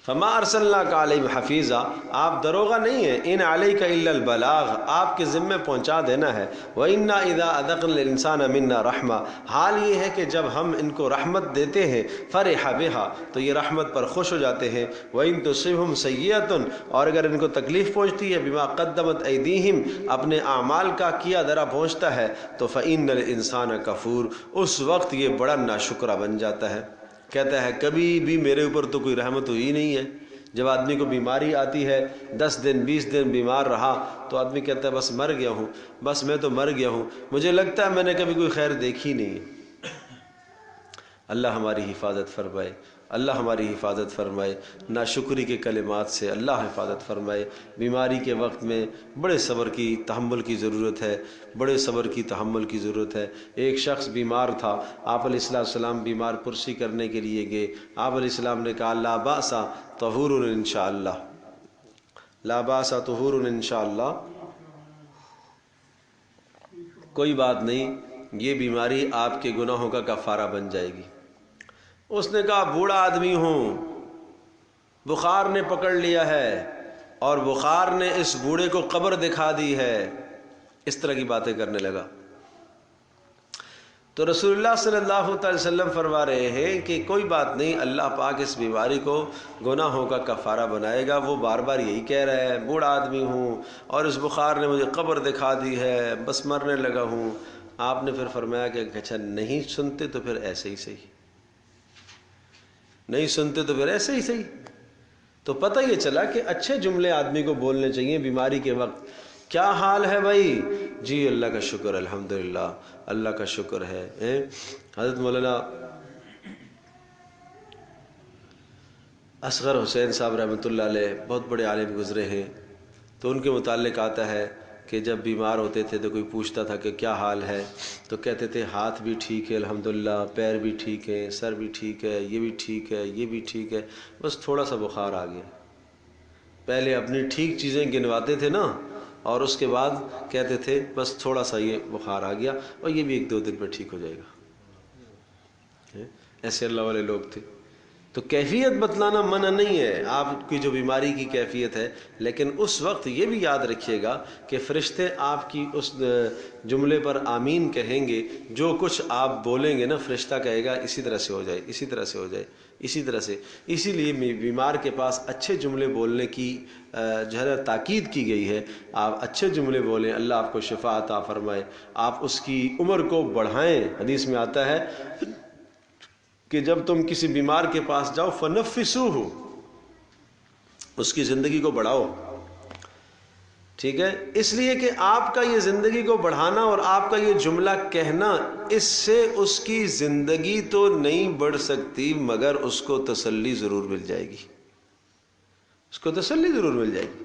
فما ارسلناک علیہم حفیظا، آپ داروغہ نہیں ہیں، ان علیک الا البلاغ، آپ کے ذمے پہنچا دینا ہے۔ وَإِنَّا إِذَا أَذَقْنَا الْإِنسَانَ مِنَّا رَحْمَةً، حال یہ ہے کہ جب ہم ان کو رحمت دیتے ہیں، فرح بها، تو یہ رحمت پر خوش ہو جاتے ہیں۔ وَإِن تُصِبْهُمْ سَيِّئَةٌ، اور اگر ان کو تکلیف پہنچتی ہے، بما قدمت ایدیہم، اپنے اعمال کا کیا درا پہنچتا ہے، تو فإِنَّ الْإِنسَانَ كَفُورٌ، اس وقت یہ بڑا ناشکرہ بن جاتا ہے، کہتا ہے کبھی بھی میرے اوپر تو کوئی رحمت ہوئی نہیں ہے۔ جب آدمی کو بیماری آتی ہے، 10 دن 20 دن بیمار رہا تو آدمی کہتا ہے بس مر گیا ہوں، بس میں تو مر گیا ہوں، مجھے لگتا ہے میں نے کبھی کوئی خیر دیکھی نہیں ہے۔ اللہ ہماری حفاظت فرمائے، اللہ ہماری حفاظت فرمائے، ناشکری کے کلمات سے اللہ حفاظت فرمائے۔ بیماری کے وقت میں بڑے صبر کی تحمل کی ضرورت ہے، بڑے صبر کی تحمل کی ضرورت ہے۔ ایک شخص بیمار تھا، آپ علیہ السلام بیمار پرسی کرنے کے لیے گئے، آپ علیہ السلام نے کہا لا باس طہور انشاءاللہ، لا باس طہور انشاءاللہ، کوئی بات نہیں، یہ بیماری آپ کے گناہوں کا کفارہ بن جائے گی۔ اس نے کہا بوڑھا آدمی ہوں، بخار نے پکڑ لیا ہے اور بخار نے اس بوڑھے کو قبر دکھا دی ہے، اس طرح کی باتیں کرنے لگا۔ تو رسول اللہ صلی اللہ علیہ وسلم فرما رہے ہیں کہ کوئی بات نہیں، اللہ پاک اس بیماری کو گناہوں کا کفارہ بنائے گا۔ وہ بار بار یہی کہہ رہا ہے بوڑھا آدمی ہوں اور اس بخار نے مجھے قبر دکھا دی ہے، بس مرنے لگا ہوں۔ آپ نے پھر فرمایا کہ اچھا نہیں سنتے تو پھر ایسے ہی صحیح، نہیں سنتے تو پھر ایسے ہی صحیح۔ تو پتہ یہ چلا کہ اچھے جملے آدمی کو بولنے چاہیے بیماری کے وقت۔ کیا حال ہے بھائی؟ جی اللہ کا شکر، الحمدللہ اللہ کا شکر ہے۔ حضرت مولانا اصغر حسین صاحب رحمۃ اللہ علیہ بہت بڑے عالم گزرے ہیں، تو ان کے متعلق آتا ہے کہ جب بیمار ہوتے تھے تو کوئی پوچھتا تھا کہ کیا حال ہے، تو کہتے تھے ہاتھ بھی ٹھیک ہے الحمدللہ، پیر بھی ٹھیک ہے، سر بھی ٹھیک ہے، یہ بھی ٹھیک ہے، یہ بھی ٹھیک ہے، بس تھوڑا سا بخار آ گیا۔ پہلے اپنی ٹھیک چیزیں گنواتے تھے نا، اور اس کے بعد کہتے تھے بس تھوڑا سا یہ بخار آ گیا اور یہ بھی 1-2 دن میں ٹھیک ہو جائے گا. ایسے اللہ والے لوگ تھے. تو کیفیت بتلانا منع نہیں ہے، آپ کی جو بیماری کی کیفیت ہے، لیکن اس وقت یہ بھی یاد رکھیے گا کہ فرشتے آپ کی اس جملے پر آمین کہیں گے. جو کچھ آپ بولیں گے نا، فرشتہ کہے گا اسی طرح سے ہو جائے، اسی طرح سے ہو جائے، اسی طرح سے. اسی لیے بیمار کے پاس اچھے جملے بولنے کی جو ہے تاکید کی گئی ہے. آپ اچھے جملے بولیں، اللہ آپ کو شفا عطا فرمائے، آپ اس کی عمر کو بڑھائیں. حدیث میں آتا ہے کہ جب تم کسی بیمار کے پاس جاؤ فنفسوہ، اس کی زندگی کو بڑھاؤ. ٹھیک ہے، اس لیے کہ آپ کا یہ زندگی کو بڑھانا اور آپ کا یہ جملہ کہنا، اس سے اس کی زندگی تو نہیں بڑھ سکتی مگر اس کو تسلی ضرور مل جائے گی، اس کو تسلی ضرور مل جائے گی.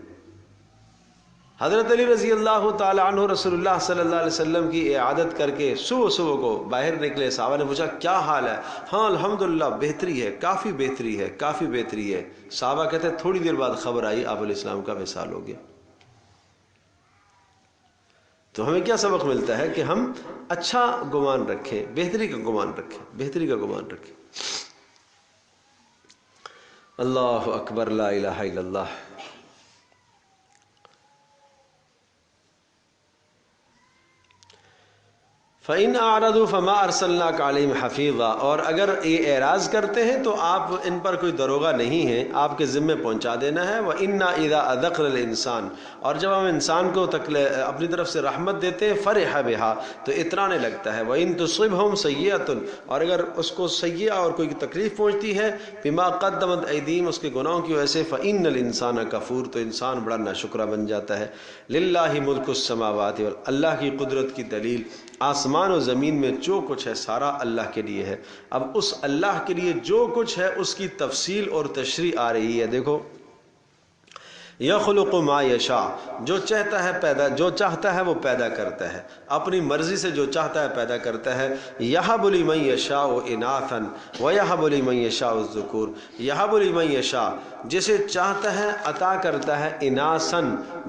حضرت علی رضی اللہ تعالی عنہ رسول اللہ صلی اللہ علیہ وسلم کی عیادت کر کے صبح کو باہر نکلے. صحابہ نے پوچھا کیا حال ہے؟ ہاں الحمدللہ بہتری ہے، کافی بہتری ہے، کافی بہتری ہے. صحابہ کہتے ہیں تھوڑی دیر بعد خبر آئی آپ علیہ السلام کا وصال ہو گیا. تو ہمیں کیا سبق ملتا ہے کہ ہم اچھا گمان رکھیں، بہتری کا گمان رکھیں، بہتری کا گمان رکھیں. اللہ اکبر، لا الہ الا اللہ. فَإِنْ أَعْرَضُوا فَمَا أَرْسَلْنَاكَ عَلَيْهِمْ حَفِيظًا، اور اگر یہ اعراض کرتے ہیں تو آپ ان پر کوئی دروغہ نہیں ہے، آپ کے ذمے پہنچا دینا ہے. وَإِنَّا إِذَا أَذَقْنَا الْإِنسَانَ، اور جب ہم انسان کو اپنی طرف سے رحمت دیتے ہیں فَرِحَ بِهَا، تو اترانے لگتا ہے. وَإِن تُصِبْهُمْ سَيِّئَةٌ، اور اگر اس کو سیئہ اور کوئی تکلیف پہنچتی ہے بِمَا قَدَّمَتْ أَيْدِيهِمْ، اس کے گناہوں کی وجہ سے، فَإِنَّ الْإِنسَانَ كَفُورٌ، تو انسان بڑا ناشکرہ بن جاتا ہے. لِلَّهِ مُلْكُ السَّمَاوَاتِ والارض، اللہ کی قدرت کی دلیل، آسمان و زمین میں جو کچھ ہے سارا اللہ کے لیے ہے. اب اس اللہ کے لیے جو کچھ ہے اس کی تفصیل اور تشریح آ رہی ہے. دیکھو، یخلق ما یشاء، جو چاہتا ہے وہ پیدا کرتا ہے، اپنی مرضی سے جو چاہتا ہے پیدا کرتا ہے. یہب لمن یشاء اناثا ویہب لمن یشاء الذکور، یہب لمن یشاء، جسے چاہتا ہے عطا کرتا ہے اناثا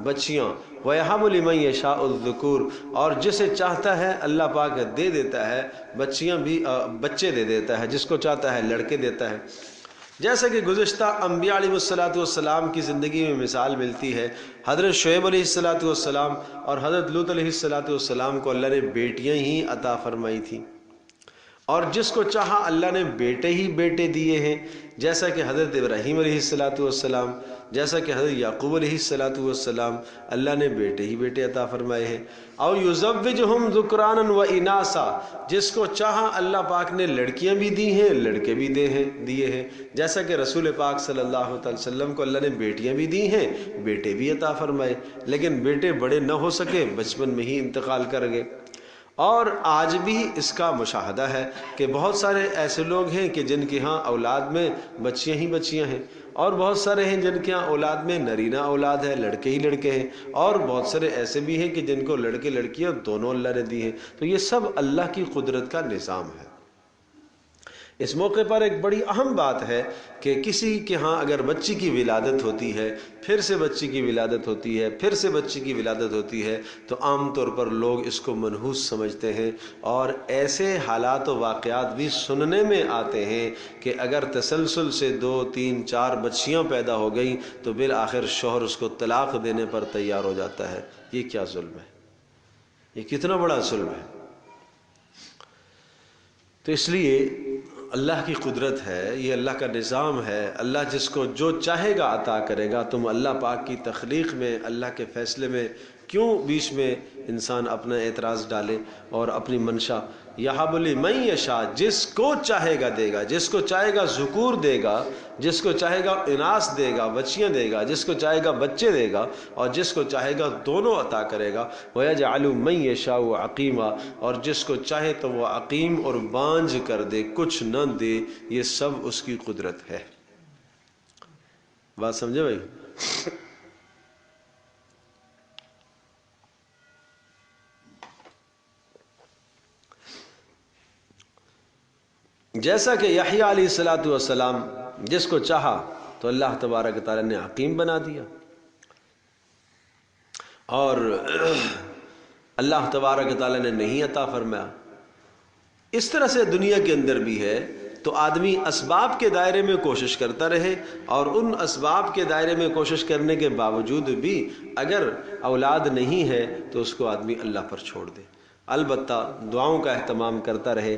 بچیاں، وَيَحَبُ لِمَن يَشَاءُ الذُّكُورَ، اور جسے چاہتا ہے اللہ پاک دے دیتا ہے بچیاں بھی، بچے دے دیتا ہے، جس کو چاہتا ہے لڑکے دیتا ہے. جیسا کہ گزشتہ انبیاء علیہ السلام کی زندگی میں مثال ملتی ہے. حضرت شعیب علیہ السلام اور حضرت لوط علیہ السلام کو اللہ نے بیٹیاں ہی عطا فرمائی تھیں، اور جس کو چاہا اللہ نے بیٹے ہی بیٹے دیے ہیں، جیسا کہ حضرت ابراہیم علیہ السلام، جیسا کہ حضرت یعقوب علیہ السلام، اللہ نے بیٹے ہی بیٹے عطا فرمائے ہیں. اور یزوجہم ذکرانا و اناسا، جس کو چاہا اللہ پاک نے لڑکیاں بھی دی ہیں لڑکے بھی دیے ہیں، جیسا کہ رسول پاک صلی اللہ علیہ وسلم کو اللہ نے بیٹیاں بھی دی ہیں بیٹے بھی عطا فرمائے، لیکن بیٹے بڑے نہ ہو سکے، بچپن میں ہی انتقال کر گئے. اور آج بھی اس کا مشاہدہ ہے کہ بہت سارے ایسے لوگ ہیں کہ جن کے ہاں اولاد میں بچیاں ہی بچیاں ہیں، اور بہت سارے ہیں جن کے ہاں اولاد میں نرینہ اولاد ہے، لڑکے ہی لڑکے ہیں، اور بہت سارے ایسے بھی ہیں کہ جن کو لڑکے لڑکیاں دونوں اللہ نے دی ہیں. تو یہ سب اللہ کی قدرت کا نظام ہے. اس موقع پر ایک بڑی اہم بات ہے کہ کسی کے ہاں اگر بچی کی ولادت ہوتی ہے، پھر سے بچی کی ولادت ہوتی ہے، پھر سے بچی کی ولادت ہوتی ہے، تو عام طور پر لوگ اس کو منحوس سمجھتے ہیں، اور ایسے حالات و واقعات بھی سننے میں آتے ہیں کہ اگر تسلسل سے 2 3 4 بچیاں پیدا ہو گئیں تو بالآخر شوہر اس کو طلاق دینے پر تیار ہو جاتا ہے. یہ کیا ظلم ہے، یہ کتنا بڑا ظلم ہے. تو اس لیے اللہ کی قدرت ہے، یہ اللہ کا نظام ہے. اللہ جس کو جو چاہے گا عطا کرے گا. تم اللہ پاک کی تخلیق میں، اللہ کے فیصلے میں کیوں بیچ میں انسان اپنا اعتراض ڈالے اور اپنی منشا؟ یہب لمن یشاء، جس کو چاہے گا دے گا، جس کو چاہے گا ذکور دے گا، جس کو چاہے گا اناث دے گا بچیاں دے گا، جس کو چاہے گا بچے دے گا، اور جس کو چاہے گا دونوں عطا کرے گا. وَيَجْعَلُ مَن يَشَاءُ عَقِيمًا، اور جس کو چاہے تو وہ عقیم اور بانجھ کر دے، کچھ نہ دے. یہ سب اس کی قدرت ہے. بات سمجھے بھائی؟ جیسا کہ یحییٰ علیہ السلام جس کو چاہا تو اللہ تبارک تعالیٰ نے عقیم بنا دیا. اور اللہ تبارک تعالیٰ نے نہیں عطا فرمایا. اس طرح سے دنیا کے اندر بھی ہے. تو آدمی اسباب کے دائرے میں کوشش کرتا رہے، اور ان اسباب کے دائرے میں کوشش کرنے کے باوجود بھی اگر اولاد نہیں ہے تو اس کو آدمی اللہ پر چھوڑ دے. البتہ دعاؤں کا اہتمام کرتا رہے.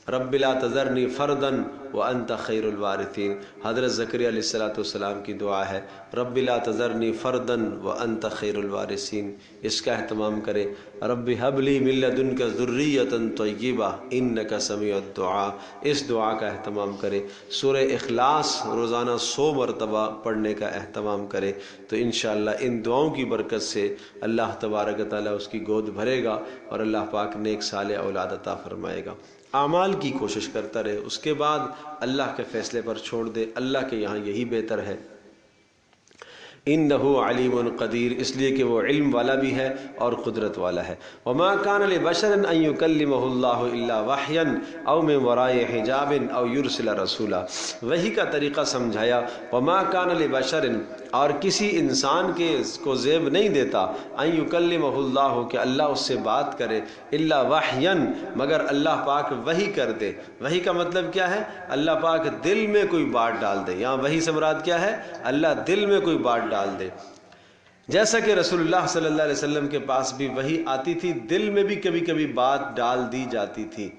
رب لا تذرنی فردن وانت خیر الوارثین. حضرت زکریا علیہ السلام کی دعا ہے، رب لا تذرنی فردن وانت خیر الوارثین. اس کا اہتمام کرے. رب هب لی من لدنک ذریۃ طیبہ انک سمیع الدعاء. اس دعا کا اہتمام کرے. سورہ اخلاص روزانہ 100 مرتبہ پڑھنے کا اہتمام کرے. تو انشاءاللہ ان دعاؤں کی برکت سے اللہ تبارک تعالیٰ اس کی گود بھرے گا اور اللہ پاک نیک صالح اولاد عطا فرمائے گا. اعمال کی کوشش کرتا رہے، اس کے بعد اللہ کے فیصلے پر چھوڑ دے. اللہ کے یہاں یہی بہتر ہے. انہ علیم قدیر، اس لیے کہ وہ علم والا بھی ہے اور قدرت والا ہے. وما کان لبشر ان یکلمہ اللہ الا وحیا او من وراء حجاب او یرسل رسولا. وحی کا طریقہ سمجھایا. وما کان لبشر، اور کسی انسان کے کو زیب نہیں دیتا، ان یکلمہ اللہ، کہ اللہ اس سے بات کرے، الا وحیا، مگر اللہ پاک وحی کر دے. وحی کا مطلب کیا ہے؟ اللہ پاک دل میں کوئی بات ڈال دے. یہاں وحی سے مراد کیا ہے؟ اللہ دل میں کوئی بات ڈال دے. جیسا کہ رسول اللہ صلی اللہ علیہ وسلم کے پاس بھی وحی آتی تھی، دل میں بھی کبھی کبھی بات ڈال دی جاتی تھی،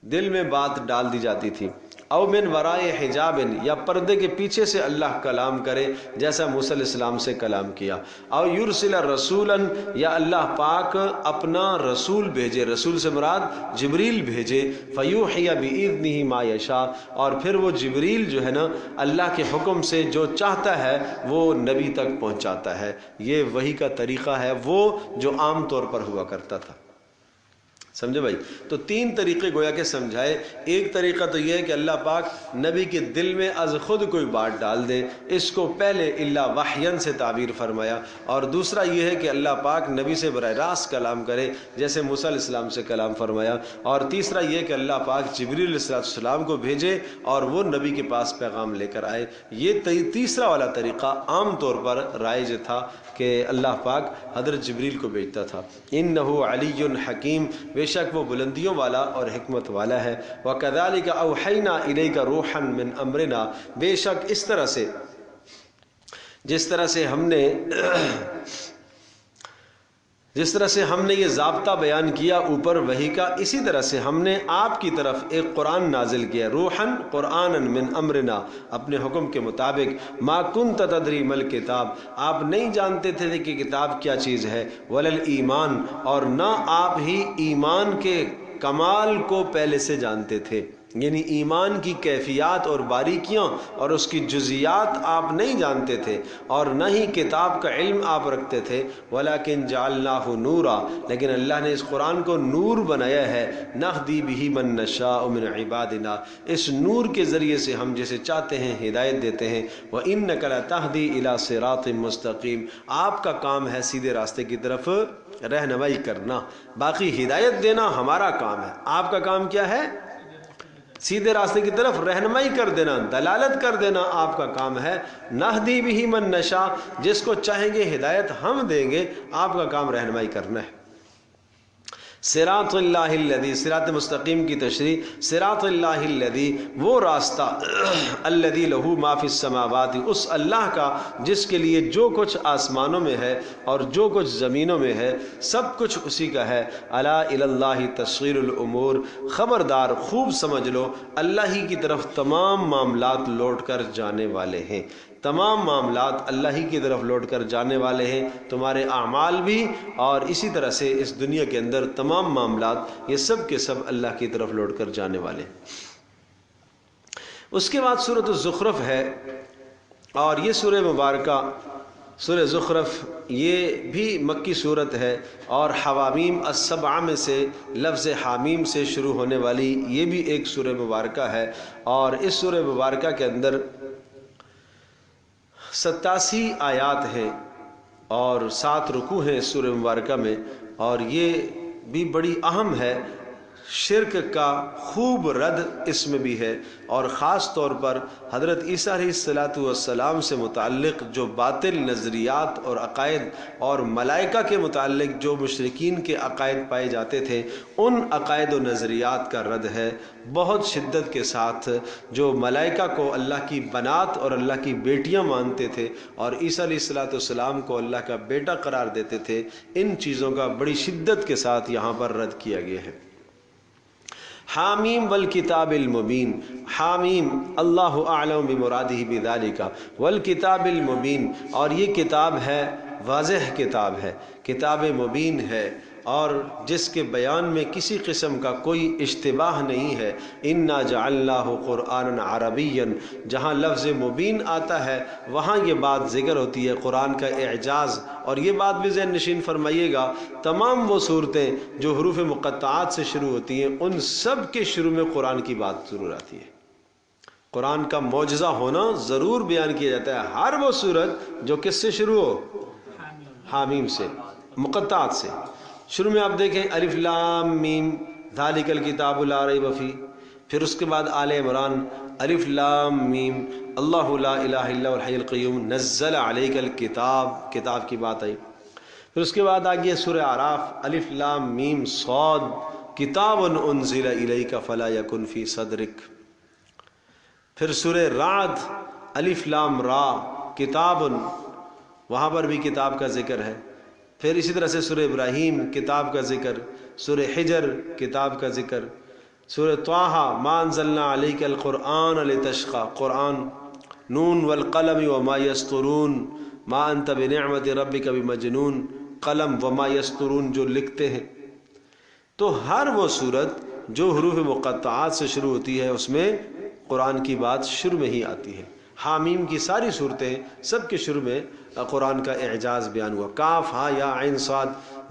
دل میں بات ڈال دی جاتی تھی. او من ورائے حجاب، یا پردے کے پیچھے سے اللہ کلام کرے جیسا موسیٰ علیہ السلام سے کلام کیا. او یرسل رسولا، یا اللہ پاک اپنا رسول بھیجے. رسول سے مراد جبریل بھیجے. فیوحی باذنہ ما یشاء، اور پھر وہ جبریل جو ہے نا اللہ کے حکم سے جو چاہتا ہے وہ نبی تک پہنچاتا ہے. یہ وحی کا طریقہ ہے، وہ جو عام طور پر ہوا کرتا تھا. سمجھے بھائی؟ تو 3 طریقے گویا کہ سمجھائے. ایک طریقہ تو یہ ہے کہ اللہ پاک نبی کے دل میں از خود کوئی بات ڈال دے، اس کو پہلے الا وحین سے تعبیر فرمایا. اور دوسرا یہ ہے کہ اللہ پاک نبی سے براہ راست کلام کرے جیسے موسیٰ علیہ السلام سے کلام فرمایا. اور تیسرا یہ کہ اللہ پاک جبریل علیہ السلام کو بھیجے اور وہ نبی کے پاس پیغام لے کر آئے. یہ تیسرا والا طریقہ عام طور پر رائج تھا کہ اللہ پاک حضرت جبریل کو بھیجتا تھا. انہ علی حکیم، بے شک وہ بلندیوں والا اور حکمت والا ہے. وَكَذَلِكَ أَوْحَيْنَا إِلَيْكَ رُوحًا مِّنْ أَمْرِنَا، بے شک جس طرح سے ہم نے یہ ضابطہ بیان کیا اوپر وحی کا، اسی طرح سے ہم نے آپ کی طرف ایک قرآن نازل کیا. روحن قرآن من امرنا، اپنے حکم کے مطابق. ما کنت تدری مل کتاب، آپ نہیں جانتے تھے کہ کتاب کیا چیز ہے. ولل ایمان، اور نہ آپ ہی ایمان کے کمال کو پہلے سے جانتے تھے، یعنی ایمان کی کیفیات اور باریکیاں اور اس کی جزیات آپ نہیں جانتے تھے، اور نہ ہی کتاب کا علم آپ رکھتے تھے. ولیکن جعلناہ نورا، لیکن اللہ نے اس قرآن کو نور بنایا ہے. نہدی بہ من نشاء من عبادنا، اس نور کے ذریعے سے ہم جسے چاہتے ہیں ہدایت دیتے ہیں. وانک لتہدی الی صراط مستقیم، آپ کا کام ہے سیدھے راستے کی طرف رہنمائی کرنا، باقی ہدایت دینا ہمارا کام ہے. آپ کا کام کیا ہے؟ سیدھے راستے کی طرف رہنمائی کر دینا، دلالت کر دینا آپ کا کام ہے. نہدی بہ من نشاء، جس کو چاہیں گے ہدایت ہم دیں گے، آپ کا کام رہنمائی کرنا ہے. صراط اللہ الذی، صراط مستقیم کی تشریح. صراط اللہ الذی، وہ راستہ، الذی لہ ما فی السماوات، اس اللہ کا جس کے لیے جو کچھ آسمانوں میں ہے اور جو کچھ زمینوں میں ہے سب کچھ اسی کا ہے. الا الی اللہ تصغیر الامور، خبردار خوب سمجھ لو اللہ ہی کی طرف تمام معاملات لوٹ کر جانے والے ہیں. تمام معاملات اللہ ہی کی طرف لوٹ کر جانے والے ہیں، تمہارے اعمال بھی، اور اسی طرح سے اس دنیا کے اندر تمام معاملات یہ سب کے سب اللہ کی طرف لوٹ کر جانے والے ہیں. اس کے بعد سورۃ الزخرف ہے، اور یہ سورہ مبارکہ سورہ زخرف یہ بھی مکی صورت ہے، اور حوامیم السبع میں سے لفظ حامیم سے شروع ہونے والی یہ بھی ایک سورہ مبارکہ ہے. اور اس سورہ مبارکہ کے اندر 87 آیات ہیں اور 7 رکوع ہیں اس سورہ مبارکہ میں، اور یہ بھی بڑی اہم ہے. شرک کا خوب رد اس میں بھی ہے، اور خاص طور پر حضرت عیسیٰ علیہ السلام سے متعلق جو باطل نظریات اور عقائد اور ملائکہ کے متعلق جو مشرکین کے عقائد پائے جاتے تھے، ان عقائد و نظریات کا رد ہے بہت شدت کے ساتھ۔ جو ملائکہ کو اللہ کی بنات اور اللہ کی بیٹیاں مانتے تھے اور عیسیٰ علیہ السلام کو اللہ کا بیٹا قرار دیتے تھے، ان چیزوں کا بڑی شدت کے ساتھ یہاں پر رد کیا گیا ہے۔ حامیم والکتاب المبین، حامیم اللہ اعلم بمرادہ بذالک، والکتاب المبین، اور یہ کتاب ہے، واضح کتاب ہے، کتاب مبین ہے، اور جس کے بیان میں کسی قسم کا کوئی اشتباہ نہیں ہے۔ انا جعلناہ قرآنا عربیا، جہاں لفظ مبین آتا ہے وہاں یہ بات ذکر ہوتی ہے قرآن کا اعجاز، اور یہ بات بھی ذہن نشین فرمائیے گا، تمام وہ صورتیں جو حروف مقطعات سے شروع ہوتی ہیں ان سب کے شروع میں قرآن کی بات ضرور آتی ہے۔ قرآن کا معجزہ ہونا ضرور بیان کیا جاتا ہے، ہر وہ صورت جو کس سے شروع ہو، حامیم سے، مقطعات سے شروع میں۔ آپ دیکھیں الف لام میم ذالک الکتاب لا ریب فیہ، پھر اس کے بعد آل عمران الف لام میم اللہ لا الہ الا هو الحی القیوم نزل علیک الکتاب، کتاب کی بات آئی۔ پھر اس کے بعد آگے سورہ اعراف الف لام میم صاد کتاب انزل الیک فلا یکن فی صدرک۔ پھر سورہ رعد الف لام را کتاب، وہاں پر بھی کتاب کا ذکر ہے۔ پھر اسی طرح سے سورہ ابراہیم کتاب کا ذکر، سورہ حجر کتاب کا ذکر، سورہ طٰہٰ ما انزلنا علیک القرآن لتشقی، قرآن، نون والقلم وما یسطرون ما انت بنعمت ربک بمجنون، قلم وما یسطرون جو لکھتے ہیں۔ تو ہر وہ صورت جو حروف مقطعات سے شروع ہوتی ہے اس میں قرآن کی بات شروع میں ہی آتی ہے۔ حامیم کی ساری صورتیں سب کے شروع میں قرآن کا اعجاز بیان ہوا۔ کاف ہا یا عین صاد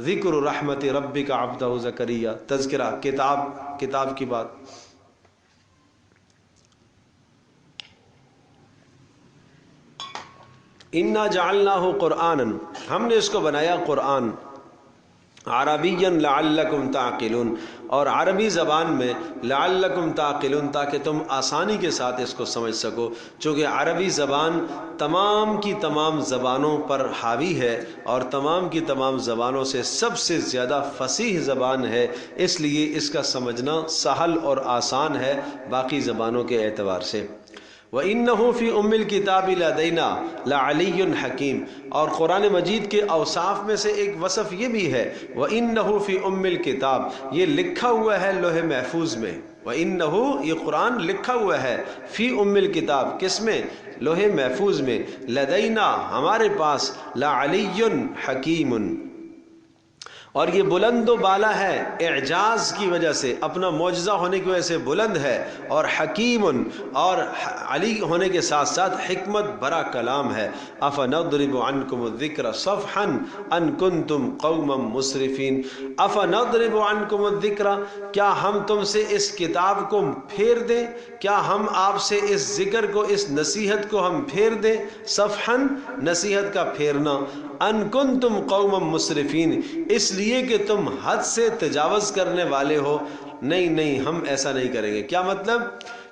ذکر رحمت ربک عبدہ زکریا، تذکرہ، کتاب، کتاب کی بات۔ انا جعلناہ قرآنا، ہم نے اس کو بنایا قرآن، عربیا لعلکم تعقلون، اور عربی زبان میں لعلکم تعقلون، تاکہ تم آسانی کے ساتھ اس کو سمجھ سکو، چونکہ عربی زبان تمام کی تمام زبانوں پر حاوی ہے اور تمام کی تمام زبانوں سے سب سے زیادہ فصیح زبان ہے، اس لیے اس کا سمجھنا سہل اور آسان ہے باقی زبانوں کے اعتبار سے۔ وَإِنَّهُ فِي أُمِّ الْكِتَابِ لَدَيْنَا لَعَلِيٌّ حَكِيمٌ، اور قرآن مجید کے اوصاف میں سے ایک وصف یہ بھی ہے وَإِنَّهُ فِي أُمِّ الْكِتَابِ، یہ لکھا ہوا ہے لوح محفوظ میں، وَإِنَّهُ یہ قرآن لکھا ہوا ہے فی ام الکتاب، کس میں، لوح محفوظ میں، لدینا ہمارے پاس، لعلی حکیم، اور یہ بلند و بالا ہے اعجاز کی وجہ سے، اپنا معجزہ ہونے کی وجہ سے بلند ہے، اور حکیم، اور علی ہونے کے ساتھ ساتھ حکمت بھرا کلام ہے۔ افنضرب عنکم الذکر صفحا ان کنتم قوما مسرفین، افنضرب عنکم الذکر، کیا ہم تم سے اس کتاب کو پھیر دیں، کیا ہم آپ سے اس ذکر کو، اس نصیحت کو ہم پھیر دیں، صفحا نصیحت کا پھیرنا، ان کنتم قوما مسرفین، اس لیے کہ تم حد سے تجاوز کرنے والے ہو، نہیں نہیں ہم ایسا نہیں کریں گے۔ کیا مطلب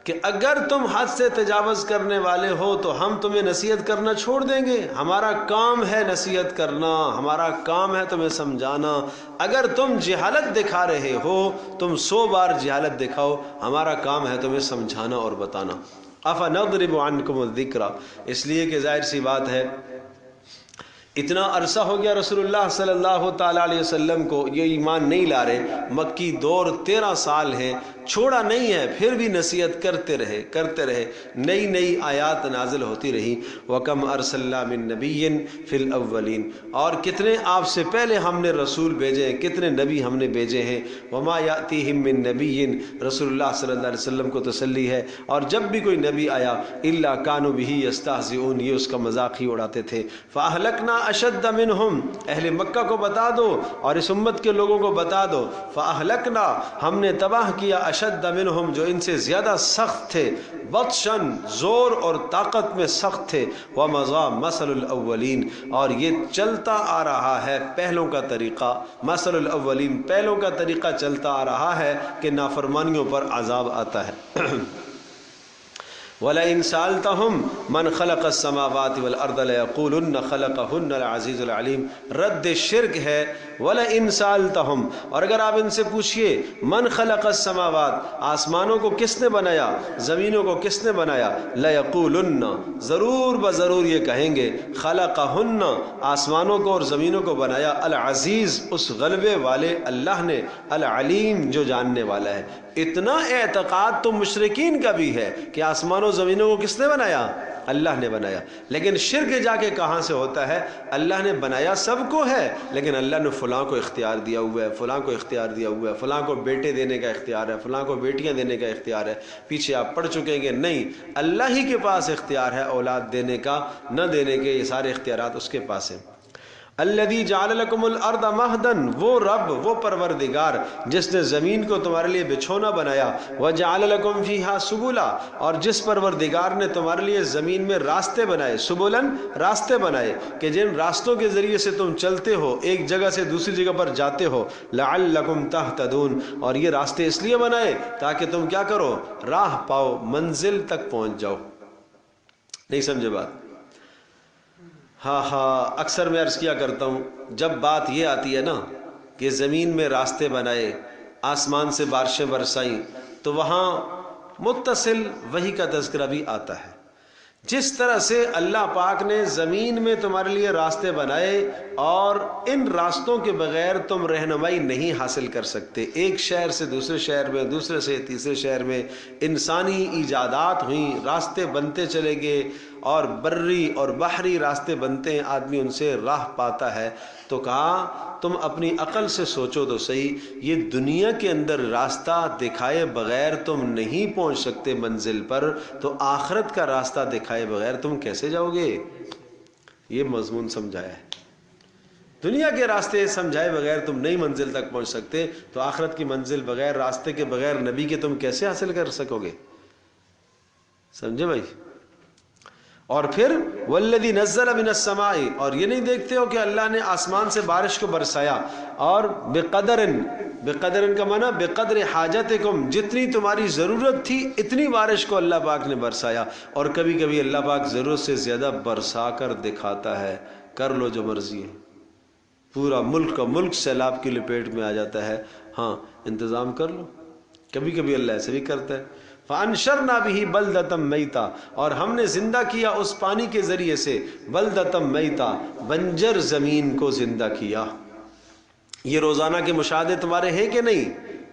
کہ اگر تم حد سے تجاوز کرنے والے ہو تو ہم تمہیں نصیحت کرنا چھوڑ دیں گے؟ ہمارا کام ہے نصیحت کرنا، ہمارا کام ہے تمہیں سمجھانا۔ اگر تم جہالت دکھا رہے ہو، تم 100 بار جہالت دکھاؤ، ہمارا کام ہے تمہیں سمجھانا اور بتانا۔ افنضرب عنکم الذکر، اس لیے کہ ظاہر سی بات ہے اتنا عرصہ ہو گیا رسول اللہ صلی اللہ تعالیٰ علیہ وسلم کو، یہ ایمان نہیں لا رہے، مکی دور 13 سال ہیں، چھوڑا نہیں ہے، پھر بھی نصیحت کرتے رہے، نئی نئی آیات نازل ہوتی رہی۔ وَكَمْ أَرْسَلْنَا مِن نَبِيٍّ فِي الْأَوَّلِينَ، اور کتنے آپ سے پہلے ہم نے رسول بھیجے ہیں، کتنے نبی ہم نے بھیجے ہیں۔ وَمَا يَأْتِيهِم مِّن نَبِيٍّ، رسول اللہ صلی اللہ علیہ وسلم کو تسلی ہے، اور جب بھی کوئی نبی آیا إِلَّا كَانُوا بِهِ يَسْتَهْزِئُونَ، یہ اس کا مذاق ہی اڑاتے تھے۔ فَأَهْلَكْنَا اشد منہم، اہل مکہ کو بتا دو اور اس امت کے لوگوں کو بتا دو، فاہلکنا، ہم نے تباہ کیا، اشد منہم، جو ان سے زیادہ سخت تھے، بطشن، زور اور طاقت میں سخت تھے، ومضى مثل الاولین، اور یہ چلتا آ رہا ہے پہلوں کا طریقہ، مثل الاولین، پہلوں کا طریقہ چلتا آ رہا ہے کہ نافرمانیوں پر عذاب آتا ہے۔ وَلَئِن سَأَلْتَهُمْ مَنْ خَلَقَ السَّمَاوَاتِ وَالْأَرْضَ لَيَقُولُنَّ خَلَقَهُنَّ الْعَزِيزُ الْعَلِيمُ، رد شرک ہے۔ وَلَئِن سَأَلْتَهُمْ، اور اگر آپ ان سے پوچھئے، من خلق السماوات، آسمانوں کو کس نے بنایا، زمینوں کو کس نے بنایا، لَيَقُولُنَّ، ضرور بضرور یہ کہیں گے، خَلَقَهُنَّ، آسمانوں کو اور زمینوں کو بنایا، العزیز، اس غلبے والے اللہ نے، العلیم، جو جاننے والا ہے۔ اتنا اعتقاد تو مشرکین کا بھی ہے کہ آسمانوں زمینوں کو کس نے بنایا، اللہ نے بنایا، لیکن شرک جا کے کہاں سے ہوتا ہے، اللہ نے بنایا سب کو ہے، لیکن اللہ نے فلاں کو اختیار دیا ہوا ہے، فلاں کو اختیار دیا ہوا ہے، فلاں کو بیٹے دینے کا اختیار ہے، فلاں کو بیٹیاں دینے کا اختیار ہے۔ پیچھے آپ پڑھ چکے ہیں، نہیں، اللہ ہی کے پاس اختیار ہے اولاد دینے کا، نہ دینے کے، یہ سارے اختیارات اس کے پاس ہیں۔ الذی جعل لکم الارض مہدن، وہ رب، وہ پروردگار جس نے زمین کو تمہارے لیے بچھونا بنایا، وجعل لکم فیہا سبلا، اور جس پروردگار نے تمہارے لیے زمین میں راستے بنائے، سبلن، راستے بنائے کہ جن راستوں کے ذریعے سے تم چلتے ہو، ایک جگہ سے دوسری جگہ پر جاتے ہو، لعلکم تہتدون، اور یہ راستے اس لیے بنائے تاکہ تم کیا کرو، راہ پاؤ، منزل تک پہنچ جاؤ۔ نہیں سمجھے بات؟ ہاں، اکثر میں عرض کیا کرتا ہوں، جب بات یہ آتی ہے نا کہ زمین میں راستے بنائے، آسمان سے بارشیں برسائیں، تو وہاں متصل وحی کا تذکرہ بھی آتا ہے۔ جس طرح سے اللہ پاک نے زمین میں تمہارے لیے راستے بنائے، اور ان راستوں کے بغیر تم رہنمائی نہیں حاصل کر سکتے، ایک شہر سے دوسرے شہر میں، دوسرے سے تیسرے شہر میں انسانی ایجادات ہوئیں، راستے بنتے چلے گئے، اور بری اور بحری راستے بنتے ہیں، آدمی ان سے راہ پاتا ہے۔ تو کہا تم اپنی عقل سے سوچو تو صحیح، یہ دنیا کے اندر راستہ دکھائے بغیر تم نہیں پہنچ سکتے منزل پر، تو آخرت کا راستہ دکھائے بغیر تم کیسے جاؤ گے؟ یہ مضمون سمجھایا ہے۔ دنیا کے راستے سمجھائے بغیر تم نہیں منزل تک پہنچ سکتے، تو آخرت کی منزل بغیر راستے کے، بغیر نبی کے تم کیسے حاصل کر سکو گے؟ سمجھے بھائی؟ اور پھر والذی نزل من السماء، اور یہ نہیں دیکھتے ہو کہ اللہ نے آسمان سے بارش کو برسایا، اور بقدرن کا معنی بقدر حاجتکم، جتنی تمہاری ضرورت تھی اتنی بارش کو اللہ پاک نے برسایا، اور کبھی کبھی اللہ پاک ضرورت سے زیادہ برسا کر دکھاتا ہے، کر لو جو مرضی ہے، پورا ملک کا ملک سیلاب کی لپیٹ میں آ جاتا ہے، ہاں انتظام کر لو۔ کبھی کبھی اللہ ایسے بھی کرتا ہے۔ فَأَنشَرْنَا بِهِ بَلْدَةً مَيْتًا، اور ہم نے زندہ کیا اس پانی کے ذریعے سے، بَلْدَةً مَيْتًا، بنجر زمین کو زندہ کیا۔ یہ روزانہ کے مشاہدے تمہارے ہیں کہ نہیں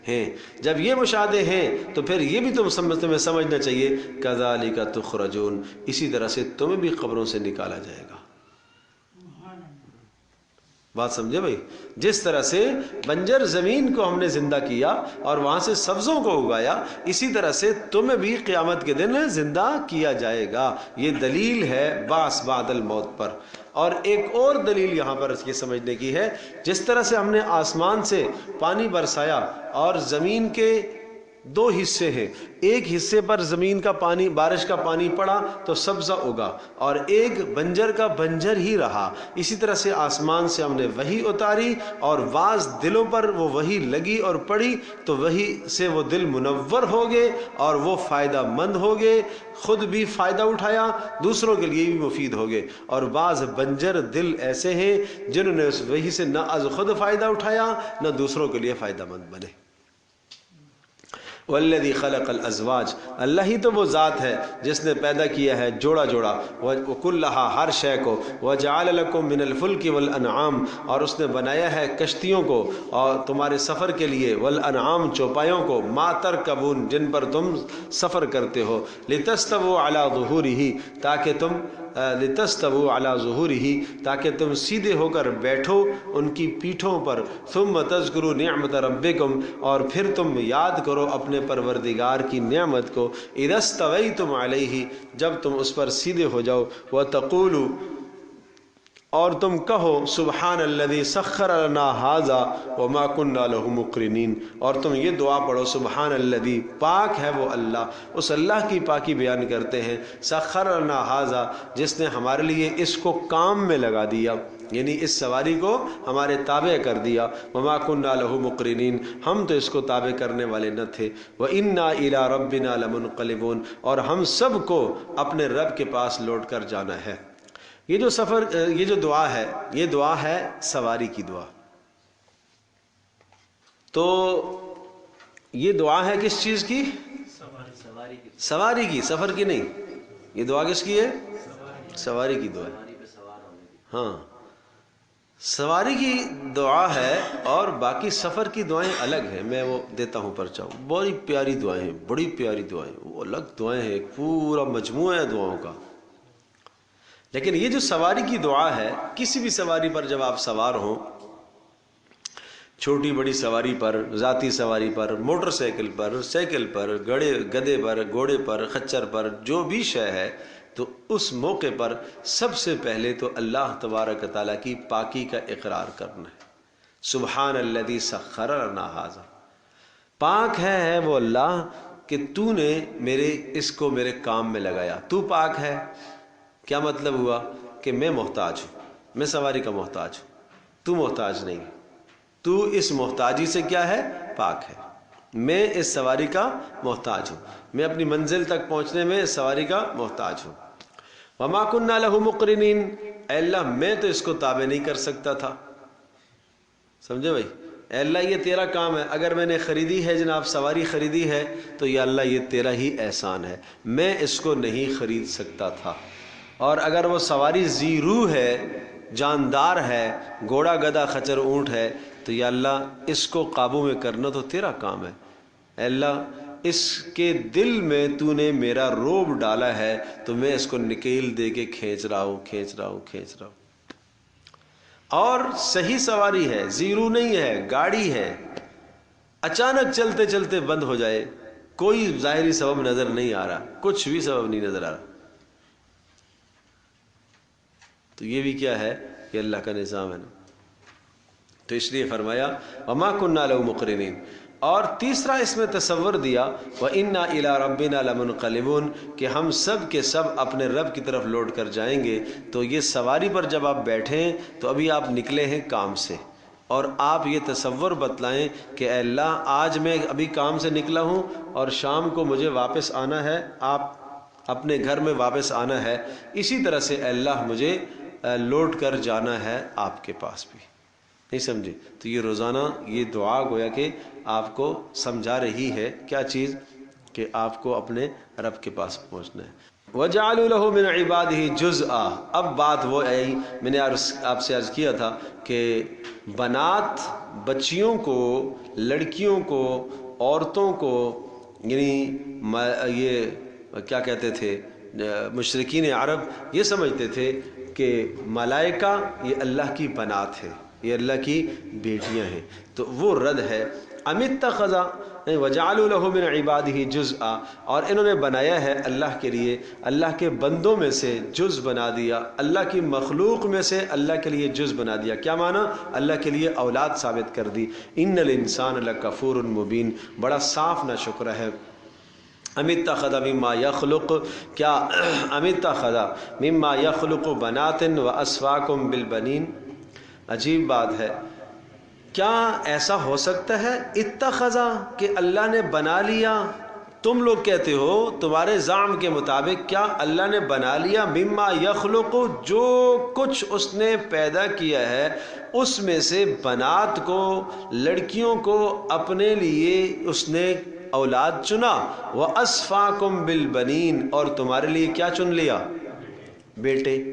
ہیں؟ جب یہ مشاہدے ہیں تو پھر یہ بھی تمہیں سمجھنا چاہیے، كَذَلِكَ تُخْرَجُونَ، اسی طرح سے تمہیں بھی قبروں سے نکالا جائے گا۔ بات سمجھے بھائی؟ جس طرح سے بنجر زمین کو ہم نے زندہ کیا اور وہاں سے سبزوں کو اگایا، اسی طرح سے تمہیں بھی قیامت کے دن زندہ کیا جائے گا۔ یہ دلیل ہے بعث بعد الموت پر۔ اور ایک اور دلیل یہاں پر یہ سمجھنے کی ہے، جس طرح سے ہم نے آسمان سے پانی برسایا اور زمین کے دو حصے ہیں، ایک حصے پر زمین کا پانی، بارش کا پانی پڑا تو سبزہ اگا، اور ایک بنجر کا بنجر ہی رہا۔ اسی طرح سے آسمان سے ہم نے وحی اتاری، اور بعض دلوں پر وہ وحی لگی اور پڑی تو وحی سے وہ دل منور ہو گئے اور وہ فائدہ مند ہو گئے، خود بھی فائدہ اٹھایا، دوسروں کے لیے بھی مفید ہو گئے۔ اور بعض بنجر دل ایسے ہیں جنہوں نے اس وحی سے نہ از خود فائدہ اٹھایا نہ دوسروں کے لیے فائدہ مند بنے۔ والذی خلق الازواج، اللہ ہی تو وہ ذات ہے جس نے پیدا کیا ہے جوڑا جوڑا، وکلھا، ہر شے کو، وجعل لکم من الفلک والانعام، اور اس نے بنایا ہے کشتیوں کو اور تمہارے سفر کے لیے، والانعام، چوپایوں کو، ما ترکبون، جن پر تم سفر کرتے ہو، لتستووا علی ظہورہ، تاکہ تم لتستووا علی ظہورہ، تاکہ تم سیدھے ہو کر بیٹھو ان کی پیٹھوں پر، ثم تذکروا نعمت ربکم، اور پھر تم یاد کرو اپنے پروردگار کی نعمت کو، اذا استویتم علیہ، جب تم اس پر سیدھے ہو جاؤ، وتقولوا، اور تم کہو سبحان الذی سخر لنا ھذا وما كنا له مقرنین، اور تم یہ دعا پڑھو سبحان الذی، پاک ہے وہ اللہ، اس اللہ کی پاکی بیان کرتے ہیں، سخر لنا ھذا، جس نے ہمارے لیے اس کو کام میں لگا دیا، یعنی اس سواری کو ہمارے تابع کر دیا، وما كنا له مقرنین، ہم تو اس کو تابع کرنے والے نہ تھے، وَإِنَّا إِلَىٰ رَبِّنَا لَمُنْقَلِبُونَ، اور ہم سب کو اپنے رب کے پاس لوٹ کر جانا ہے۔ یہ جو دعا ہے، یہ دعا ہے سواری کی دعا۔ تو یہ دعا ہے کس چیز کی؟ سواری کی، سفر کی نہیں۔ یہ دعا کس کی ہے؟ سواری کی دعا ہے۔ ہاں، سواری کی دعا ہے، اور باقی سفر کی دعائیں الگ ہیں۔ میں وہ دیتا ہوں پرچہ، بڑی پیاری دعائیں ہیں، بڑی پیاری دعائیں، وہ الگ دعائیں ہیں، ایک پورا مجموعہ ہے دعاؤں کا۔ لیکن یہ جو سواری کی دعا ہے، کسی بھی سواری پر جب آپ سوار ہوں، چھوٹی بڑی سواری پر، ذاتی سواری پر، موٹر سائیکل پر، سائیکل پر، گدے پر، گھوڑے پر، خچر پر، جو بھی شے ہے، تو اس موقع پر سب سے پہلے تو اللہ تبارک تعالیٰ کی پاکی کا اقرار کرنا ہے۔ سبحان الذی سخر لنا ھذا، پاک ہے وہ اللہ کہ تو نے اس کو میرے کام میں لگایا۔ تو پاک ہے، کیا مطلب ہوا؟ کہ میں محتاج ہوں، میں سواری کا محتاج ہوں، تو محتاج نہیں، تو اس محتاجی سے کیا ہے؟ پاک ہے۔ میں اس سواری کا محتاج ہوں، میں اپنی منزل تک پہنچنے میں اس سواری کا محتاج ہوں۔ وما كنا له مقرنین، اے اللہ میں تو اس کو تابع نہیں کر سکتا تھا۔ سمجھے بھائی؟ اے اللہ یہ تیرا کام ہے، اگر میں نے خریدی ہے جناب، سواری خریدی ہے، تو یا اللہ یہ تیرا ہی احسان ہے، میں اس کو نہیں خرید سکتا تھا۔ اور اگر وہ سواری ذی روح ہے، جاندار ہے، گھوڑا گدھا خچر اونٹ ہے، تو یا اللہ اس کو قابو میں کرنا تو تیرا کام ہے۔ اے اللہ اس کے دل میں تو نے میرا روب ڈالا ہے، تو میں اس کو نکیل دے کے کھینچ رہا ہوں۔ اور صحیح سواری ہے، ذی روح نہیں ہے، گاڑی ہے، اچانک چلتے چلتے بند ہو جائے، کوئی ظاہری سبب نظر نہیں آ رہا، کچھ بھی سبب نہیں نظر آ رہا، تو یہ بھی کیا ہے کہ اللہ کا نظام ہے نا۔ تو اس لیے فرمایا وما كنا له مقرنین۔ اور تیسرا اس میں تصور دیا وَإِنَّا إِلَىٰ رَبِّنَا لَمُنْقَلِبُونَ، کہ ہم سب کے سب اپنے رب کی طرف لوٹ کر جائیں گے۔ تو یہ سواری پر جب آپ بیٹھیں تو ابھی آپ نکلے ہیں کام سے، اور آپ یہ تصور بتلائیں کہ اے اللہ آج میں ابھی کام سے نکلا ہوں اور شام کو مجھے واپس آنا ہے، آپ اپنے گھر میں واپس آنا ہے، اسی طرح سے اے اللہ مجھے لوٹ کر جانا ہے آپ کے پاس بھی۔ نہیں سمجھے؟ تو یہ روزانہ یہ دعا گویا کہ آپ کو سمجھا رہی ہے کیا چیز؟ کہ آپ کو اپنے رب کے پاس پہنچنا ہے۔ وَجَعَلُوا لَهُ مِنْ عِبَادِهِ جُزْءًا، اب بات وہ آئی، میں نے آپ سے عرض کیا تھا کہ بنات، بچیوں کو، لڑکیوں کو، عورتوں کو، یعنی یہ کیا کہتے تھے مشرکین عرب، یہ سمجھتے تھے کہ ملائکہ یہ اللہ کی بنات ہے، یہ اللہ کی بیٹیاں ہیں، تو وہ رد ہے۔ اتخذ وجعلوا له من عباده جزءا، اور انہوں نے بنایا ہے اللہ کے لیے، اللہ کے بندوں میں سے جز بنا دیا، اللہ کی مخلوق میں سے اللہ کے لیے جز بنا دیا۔ کیا معنی؟ اللہ کے لیے اولاد ثابت کر دی۔ ان الانسان لکفور مبین، بڑا صاف ناشکر ہے۔ اتخذ مما یخلق، کیا اتخذ مما یخلق بنات واسفاکم بالبنین، عجیب بات ہے، کیا ایسا ہو سکتا ہے اتخذا کہ اللہ نے بنا لیا؟ تم لوگ کہتے ہو تمہارے زعم کے مطابق کیا اللہ نے بنا لیا مما یخلق، جو کچھ اس نے پیدا کیا ہے اس میں سے بنات کو، لڑکیوں کو اپنے لیے اس نے اولاد چنا، وَأَصْفَاكُمْ بِالْبَنِينَ، اور تمہارے لیے کیا چن لیا؟ بیٹے۔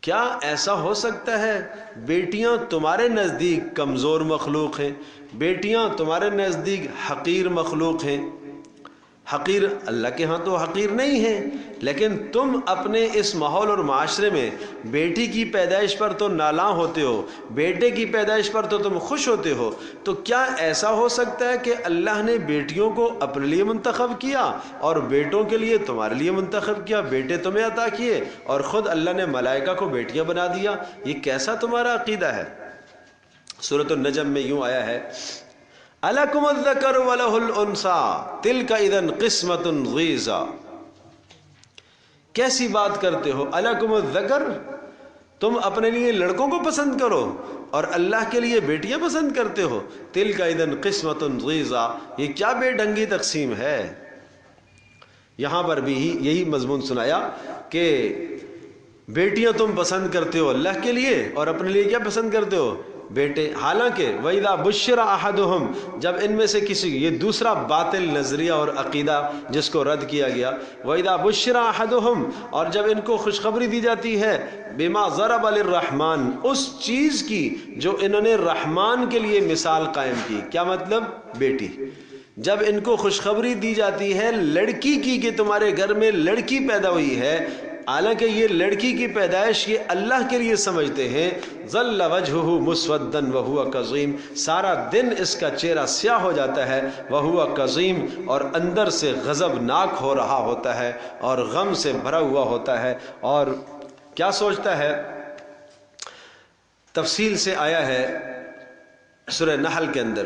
کیا ایسا ہو سکتا ہے؟ بیٹیاں تمہارے نزدیک کمزور مخلوق ہیں، بیٹیاں تمہارے نزدیک حقیر مخلوق ہیں، حقیر اللہ کے ہاں تو حقیر نہیں ہے، لیکن تم اپنے اس ماحول اور معاشرے میں بیٹی کی پیدائش پر تو نالاں ہوتے ہو، بیٹے کی پیدائش پر تو تم خوش ہوتے ہو. تو کیا ایسا ہو سکتا ہے کہ اللہ نے بیٹیوں کو اپنے لیے منتخب کیا اور بیٹوں کے لیے تمہارے لیے منتخب کیا، بیٹے تمہیں عطا کیے اور خود اللہ نے ملائکہ کو بیٹیاں بنا دیا؟ یہ کیسا تمہارا عقیدہ ہے؟ سورۃ النجم میں یوں آیا ہے، أَلَكُمُ الذَّكَرُ وَلَهُ الْأُنْثَىٰ تِلْكَ إِذًا قِسْمَةٌ ضِیزَىٰ. کیسی بات کرتے ہو؟ أَلَكُمُ الذَّكَرُ، تم اپنے لیے لڑکوں کو پسند کرو اور اللہ کے لیے بیٹیاں پسند کرتے ہو. تِلْكَ إِذًا قِسْمَةٌ ضِیزَىٰ، یہ کیا بے ڈھنگی تقسیم ہے؟ یہاں پر بھی یہی مضمون سنایا کہ بیٹیاں تم پسند کرتے ہو اللہ کے لیے اور اپنے لیے کیا پسند کرتے ہو؟ بیٹے. حالانکہ وَإِذَا بُشِّرَ أَحَدُهُمْ، جب ان میں سے کسی، یہ دوسرا باطل نظریہ اور عقیدہ جس کو رد کیا گیا، وَإِذَا بُشِّرَ أَحَدُهُمْ، اور جب ان کو خوشخبری دی جاتی ہے بِمَا ضَرَبَ لِلرَّحْمَنِ، اس چیز کی جو انہوں نے رحمان کے لیے مثال قائم کی. کیا مطلب؟ بیٹی. جب ان کو خوشخبری دی جاتی ہے لڑکی کی کہ تمہارے گھر میں لڑکی پیدا ہوئی ہے، حالانکہ یہ لڑکی کی پیدائش یہ اللہ کے لیے سمجھتے ہیں، ظل وجہہ مسودن وہو کظیم، سارا دن اس کا چہرہ سیاہ ہو جاتا ہے، وہو کظیم، اور اندر سے غضبناک ہو رہا ہوتا ہے اور غم سے بھرا ہوا ہوتا ہے. اور کیا سوچتا ہے؟ تفصیل سے آیا ہے سورہ نحل کے اندر،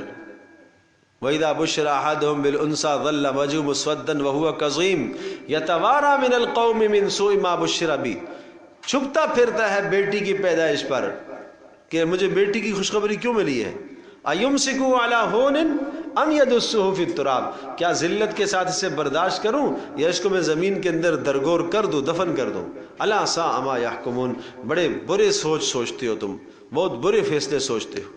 وَإِذَا بُشِّرَ أَحَدُهُمْ بِالْأُنْثَىٰ ظَلَّ وَجْهُهُ مُسْوَدًّا وَهُوَ كَظِيمٌ يَتَوَارَىٰ مِنَ الْقَوْمِ مِنْ سُوءِ مَا بُشِّرَ بِهِ، چھپتا پھرتا ہے بیٹی کی پیدائش پر کہ مجھے بیٹی کی خوشخبری کیوں ملی ہے. أَيُمْسِكُهُ عَلَىٰ هُونٍ أَمْ يَدُسُّهُ فِي التُّرَابِ، کیا ذلت کے ساتھ اسے برداشت کروں یا اس کو میں زمین کے اندر درگور کر دوں، دفن کر دوں. أَلَا سَاءَ مَا يَحْكُمُونَ، بڑے برے سوچتے ہو تم، بہت برے فیصلے سوچتے ہو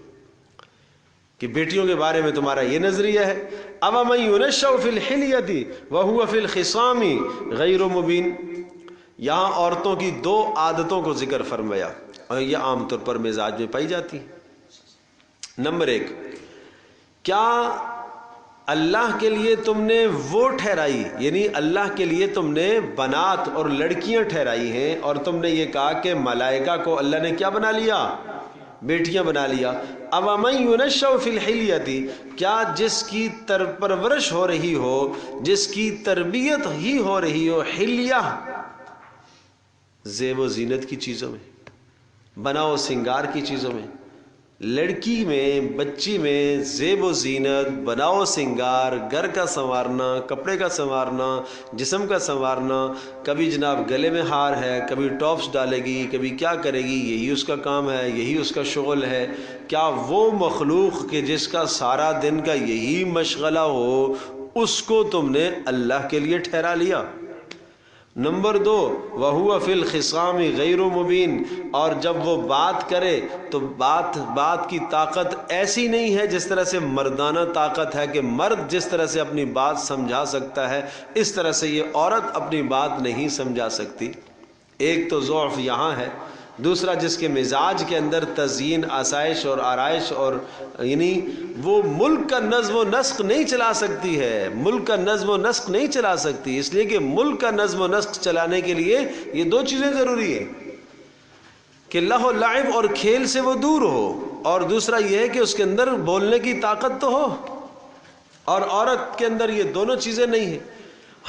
کہ بیٹیوں کے بارے میں تمہارا یہ نظریہ ہے. أَوَمَن يُنَشَّأُ فِي الْحِلْيَةِ وَهُوَ فِي الْخِصَامِ غَيْرُ مُبِينٍ. یہاں عورتوں کی دو عادتوں کو ذکر فرمایا اور یہ عام طور پر مزاج میں پائی جاتی ہیں. نمبر 1، کیا اللہ کے لیے تم نے وہ ٹھہرائی، یعنی اللہ کے لیے تم نے بنات اور لڑکیاں ٹھہرائی ہیں اور تم نے یہ کہا کہ ملائکہ کو اللہ نے کیا بنا لیا؟ بیٹیاں بنا لیا. أَوَمَن يُنَشَّأُ فِي الْحِلْيَةِ، کیا جس کی پرورش ہو رہی ہو، جس کی تربیت ہی ہو رہی ہو، حلیہ زیب و زینت کی چیزوں میں، بناؤ سنگار کی چیزوں میں، لڑکی میں، بچی میں زیب و زینت، بناؤ سنگار، گھر کا سنوارنا، کپڑے کا سنوارنا، جسم کا سنوارنا، کبھی جناب گلے میں ہار ہے، کبھی ٹاپس ڈالے گی، کبھی کیا کرے گی، یہی اس کا کام ہے، یہی اس کا شغل ہے. کیا وہ مخلوق کہ جس کا سارا دن کا یہی مشغلہ ہو، اس کو تم نے اللہ کے لیے ٹھہرا لیا؟ نمبر 2، وَهُوَ فِي الْخِصَامِ غَيْرُ مُبِينٍ، اور جب وہ بات کرے تو بات کی طاقت ایسی نہیں ہے جس طرح سے مردانہ طاقت ہے کہ مرد جس طرح سے اپنی بات سمجھا سکتا ہے اس طرح سے یہ عورت اپنی بات نہیں سمجھا سکتی. ایک تو ضعف یہاں ہے، دوسرا جس کے مزاج کے اندر تزئین، آسائش اور آرائش، اور یعنی وہ ملک کا نظم و نسق نہیں چلا سکتی ہے، ملک کا نظم و نسق نہیں چلا سکتی، اس لیے کہ ملک کا نظم و نسق چلانے کے لیے یہ دو چیزیں ضروری ہیں کہ لہو لعب اور کھیل سے وہ دور ہو، اور دوسرا یہ ہے کہ اس کے اندر بولنے کی طاقت تو ہو، اور عورت کے اندر یہ دونوں چیزیں نہیں ہیں.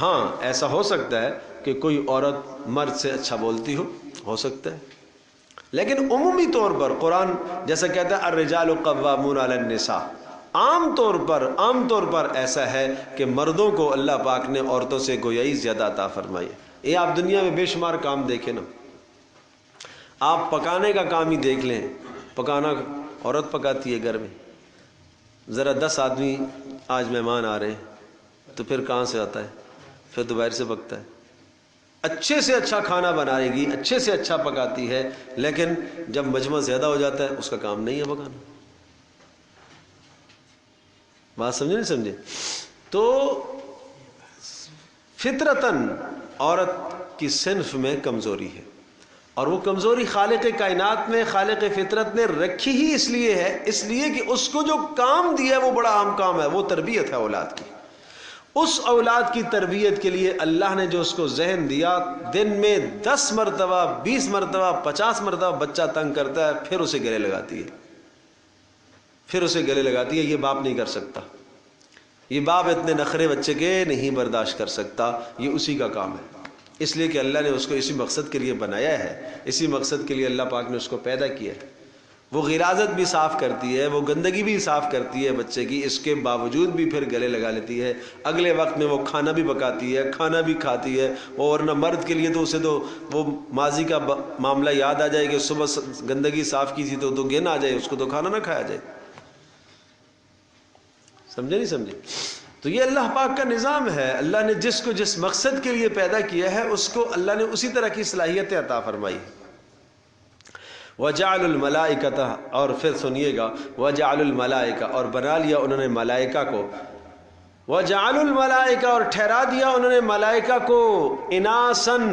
ہاں ایسا ہو سکتا ہے کہ کوئی عورت مرد سے اچھا بولتی ہو سکتا ہے، لیکن عمومی طور پر قرآن جیسا کہتا ہے الرجال قوامون علی النساء، عام طور پر ایسا ہے کہ مردوں کو اللہ پاک نے عورتوں سے گویائی زیادہ عطا فرمائی ہے. یہ آپ دنیا میں بے شمار کام دیکھیں نا، آپ پکانے کا کام ہی دیکھ لیں، پکانا عورت پکاتی ہے گھر میں. ذرا 10 آدمی آج مہمان آ رہے ہیں تو پھر کہاں سے آتا ہے؟ پھر تو باہر سے پکتا ہے. اچھے سے اچھا کھانا بنائے گی، اچھے سے اچھا پکاتی ہے، لیکن جب مجمع زیادہ ہو جاتا ہے اس کا کام نہیں ہے پکانا. بات سمجھے نہیں سمجھے؟ تو فطرتاً عورت کی صنف میں کمزوری ہے، اور وہ کمزوری خالق کائنات میں، خالق فطرت نے رکھی ہی اس لیے ہے، اس لیے کہ اس کو جو کام دیا ہے وہ بڑا اہم کام ہے، وہ تربیت ہے اولاد کی. اس اولاد کی تربیت کے لیے اللہ نے جو اس کو ذہن دیا، دن میں 10 مرتبہ 20 مرتبہ 50 مرتبہ بچہ تنگ کرتا ہے، پھر اسے گلے لگاتی ہے، یہ باپ نہیں کر سکتا، یہ باپ اتنے نخرے بچے کے نہیں برداشت کر سکتا، یہ اسی کا کام ہے، اس لیے کہ اللہ نے اس کو اسی مقصد کے لیے بنایا ہے، اسی مقصد کے لیے اللہ پاک نے اس کو پیدا کیا ہے۔ وہ غلاظت بھی صاف کرتی ہے، وہ گندگی بھی صاف کرتی ہے بچے کی، اس کے باوجود بھی پھر گلے لگا لیتی ہے، اگلے وقت میں وہ کھانا بھی پکاتی ہے، کھانا بھی کھاتی ہے، اور نہ مرد کے لیے تو اسے تو وہ ماضی کا معاملہ یاد آ جائے کہ صبح گندگی صاف کی تھی تو گن آ جائے، اس کو تو کھانا نہ کھایا جائے۔ سمجھے نہیں سمجھے؟ تو یہ اللہ پاک کا نظام ہے، اللہ نے جس کو جس مقصد کے لیے پیدا کیا ہے اس کو اللہ نے اسی طرح کی صلاحیتیں عطا فرمائی۔ وَجَعَلُ الْمَلَائِكَةَ، اور پھر سنیے گا، وَجَعَلُ الْمَلَائِكَةَ، اور بنا لیا انہوں نے ملائکہ کو، وَجَعَلُ الْمَلَائِكَةَ، اور ٹھہرا دیا انہوں نے ملائکہ کو، اناسن،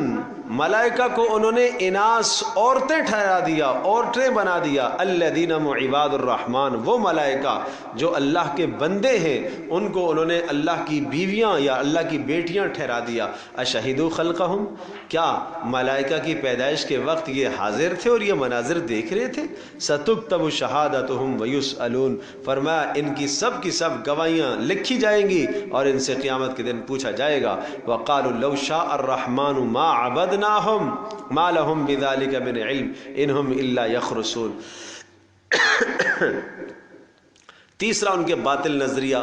ملائکہ کو انہوں نے اناس، عورتیں ٹھہرا دیا، عورتیں بنا دیا، الذین عباد الرحمن، وہ ملائکہ جو اللہ کے بندے ہیں ان کو انہوں نے اللہ کی بیویاں یا اللہ کی بیٹیاں ٹھہرا دیا۔ اشہدوا خلقہم، کیا ملائکہ کی پیدائش کے وقت یہ حاضر تھے اور یہ مناظر دیکھ رہے تھے؟ ستکتب شہادتہم ویسألون، فرمایا ان کی سب گواہیاں لکھی جائیں گی اور ان سے قیامت کے دن پوچھا جائے گا۔ وقالوا لو شاء الرحمن ما عبدناہم ما لہم بذلک من علم ان ہم الا یخرصون۔ تیسرا ان کے باطل نظریہ،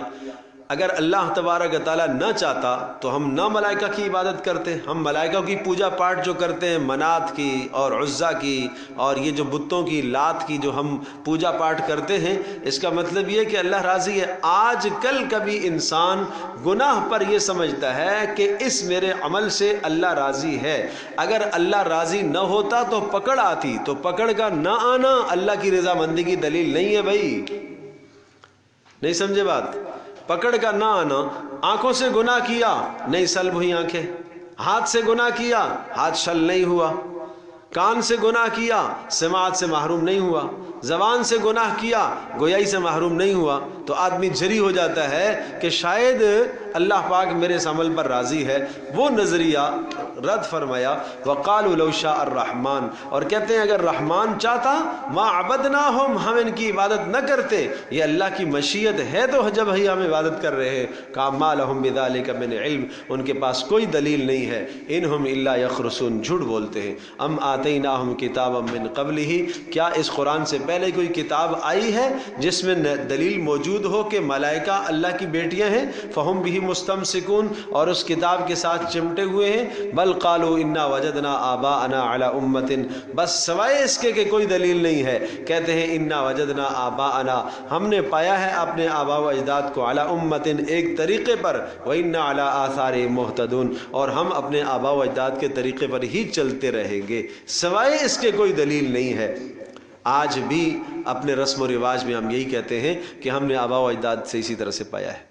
اگر اللہ تبارک تعالیٰ نہ چاہتا تو ہم نہ ملائکہ کی عبادت کرتے، ہم ملائکہ کی پوجا پاٹ جو کرتے ہیں منات کی اور عزا کی اور یہ جو بتوں کی لات کی جو ہم پوجا پاٹ کرتے ہیں، اس کا مطلب یہ کہ اللہ راضی ہے۔ آج کل کبھی انسان گناہ پر یہ سمجھتا ہے کہ اس میرے عمل سے اللہ راضی ہے، اگر اللہ راضی نہ ہوتا تو پکڑ آتی، تو پکڑ کا نہ آنا اللہ کی رضامندی کی دلیل نہیں ہے بھائی، نہیں سمجھے بات؟ پکڑ کا نہ آنا، آنکھوں سے گناہ کیا نہیں سلب ہوئی آنکھیں، ہاتھ سے گناہ کیا ہاتھ شل نہیں ہوا، کان سے گناہ کیا سماعت سے محروم نہیں ہوا، زبان سے گناہ کیا گویائی سے محروم نہیں ہوا، تو آدمی جری ہو جاتا ہے کہ شاید اللہ پاک میرے اس عمل پر راضی ہے۔ وہ نظریہ رد فرمایا۔ وقالوا لو شاء الرحمن، اور کہتے ہیں اگر رحمان چاہتا ما عبدناہم، ہم ان کی عبادت نہ کرتے، یہ اللہ کی مشیت ہے تو جب ہی ہم عبادت کر رہے ہیں۔ کہا ما لہم بذلک من علم، ان کے پاس کوئی دلیل نہیں ہے، انہم الا یخرصون، جھوٹ بولتے ہیں۔ ام آتیناہم کتابا من قبلہ، کیا اس قرآن سے پہلے کوئی کتاب آئی ہے جس میں دلیل موجود ہو کہ ملائکہ اللہ کی بیٹیاں ہیں؟ فہم بہ مستمسکون، اور اس کتاب کے ساتھ چمٹے ہوئے ہیں۔ بل قالوا انا وجدنا آباءنا علی امت، بس سوائے اس کے کہ کوئی دلیل نہیں ہے، کہتے ہیں انا وجدنا آباءنا، ہم نے پایا ہے اپنے آباء و اجداد کو، علی امت، ایک طریقے پر، وَإِنَّا عَلَىٰ آثَارِهِم مُهْتَدُونَ، اور ہم اپنے آباء و اجداد کے طریقے پر ہی چلتے رہیں گے، سوائے اس کے کوئی دلیل نہیں ہے۔ آج بھی اپنے رسم و رواج میں ہم یہی کہتے ہیں کہ ہم نے آباء و اجداد سے اسی طرح سے پایا ہے،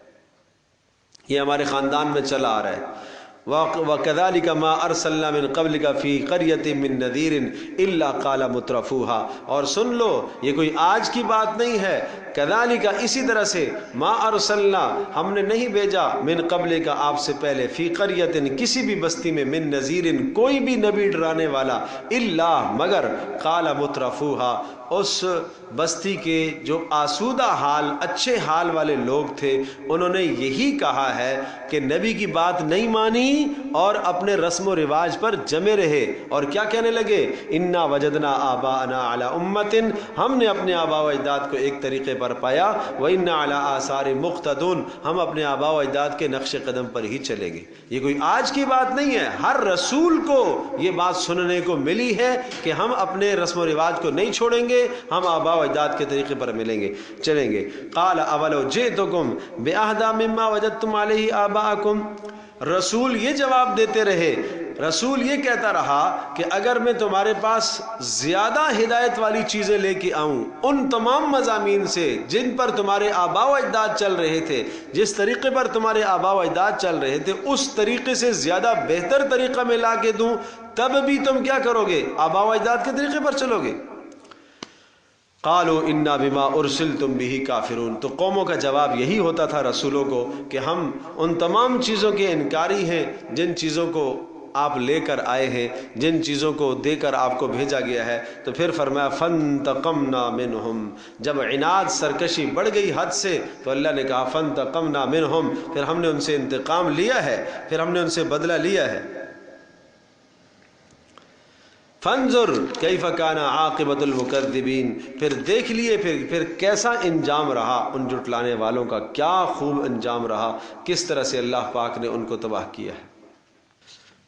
یہ ہمارے خاندان میں چلا آ رہا ہے۔ وَكَذَلِكَ مَا أَرْسَلْنَا مِن قَبْلِكَ فِي قَرْيَةٍ مِّن نَذِيرٍ إِلَّا قَالَ مُتْرَفُوهَا، اور سن لو یہ کوئی آج کی بات نہیں ہے، كَذَلِكَ اسی طرح سے، ما ارسلنا ہم نے نہیں بھیجا، من قبل کا آپ سے پہلے، فی قریۃ کسی بھی بستی میں، من نذیر کوئی بھی نبی ڈرانے والا، الا مگر، قال مترفوها اس بستی کے جو آسودہ حال اچھے حال والے لوگ تھے انہوں نے یہی کہا ہے کہ نبی کی بات نہیں مانی اور اپنے رسم و رواج پر جمے رہے، اور کیا کہنے لگے، انا وجدنا آباءنا علی امت، ہم نے اپنے آباء و اجداد کو ایک طریقے پر پایا، وَإِنَّا عَلَىٰ آثَارِ مُقْتَدُونَ، ہم اپنے آباء و اجداد کے نقش قدم پر ہی چلیں گے۔ یہ کوئی آج کی بات نہیں ہے، ہر رسول کو یہ بات سننے کو ملی ہے کہ ہم اپنے رسم و رواج کو نہیں چھوڑیں گے، ہم آباء و اجداد کے طریقے پر ملیں گے، چلیں گے۔ قال اولو جئتکم بأہدی مما وجدتم علیہ آباءکم، رسول یہ جواب دیتے رہے، رسول یہ کہتا رہا کہ اگر میں تمہارے پاس زیادہ ہدایت والی چیزیں لے کے آؤں ان تمام مضامین سے جن پر تمہارے آباء و اجداد چل رہے تھے، جس طریقے پر تمہارے آباء و اجداد چل رہے تھے اس طریقے سے زیادہ بہتر طریقہ میں لا کے دوں، تب بھی تم کیا کرو گے، آباء و اجداد کے طریقے پر چلو گے۔ قالوا انا بما ارسلتم به کافرون، تو قوموں کا جواب یہی ہوتا تھا رسولوں کو کہ ہم ان تمام چیزوں کے انکاری ہیں جن چیزوں کو آپ لے کر آئے ہیں، جن چیزوں کو دے کر آپ کو بھیجا گیا ہے۔ تو پھر فرمایا فانتقمنا منہم، جب عناد سرکشی بڑھ گئی حد سے تو اللہ نے کہا فانتقمنا منہم، پھر ہم نے ان سے انتقام لیا ہے، پھر ہم نے ان سے بدلہ لیا ہے۔ فانظر کیف کان عاقبۃ المکذبین، پھر دیکھ لیے پھر کیسا انجام رہا ان جھٹلانے والوں کا، کیا خوب انجام رہا، کس طرح سے اللہ پاک نے ان کو تباہ کیا ہے۔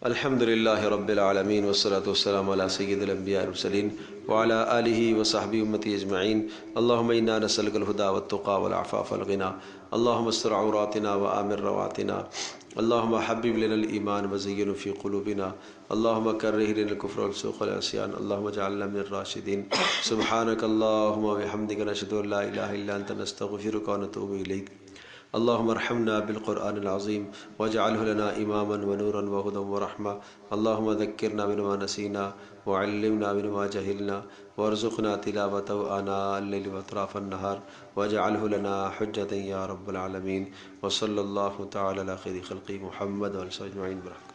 الحمد للہ رب العالمین والصلاة والسلام علی سید الانبیاء والمرسلین وعلی آلہ وصحبہ امتی اجمعین۔ اللہم انا نسألک الہدی والتقی والعفاف والغنی، اللہم استر عوراتنا وآمن رواتنا، اللہم حبب لنا الایمان وزینہ فی قلوبنا، اللہم کرہ لنا الکفر والفسوق والعصیان، اللہم اجعلنا من الراشدین۔ سبحانک اللہم وبحمدک نشہد ان لا الہ الا انت نستغفرک ونتوب الیک۔ اللهم ارحمنا بالقرآن العظيم واجعله لنا إماما ونورا وهدى ورحمة، اللهم ذكرنا بما نسينا وعلمنا بما جهلنا وارزقنا تلاوته آناء الليل وأطراف النهار واجعله لنا حجة يا رب العالمين، وصلى الله تعالى على خير خلقه محمد وعلى آله أجمعين برحمته۔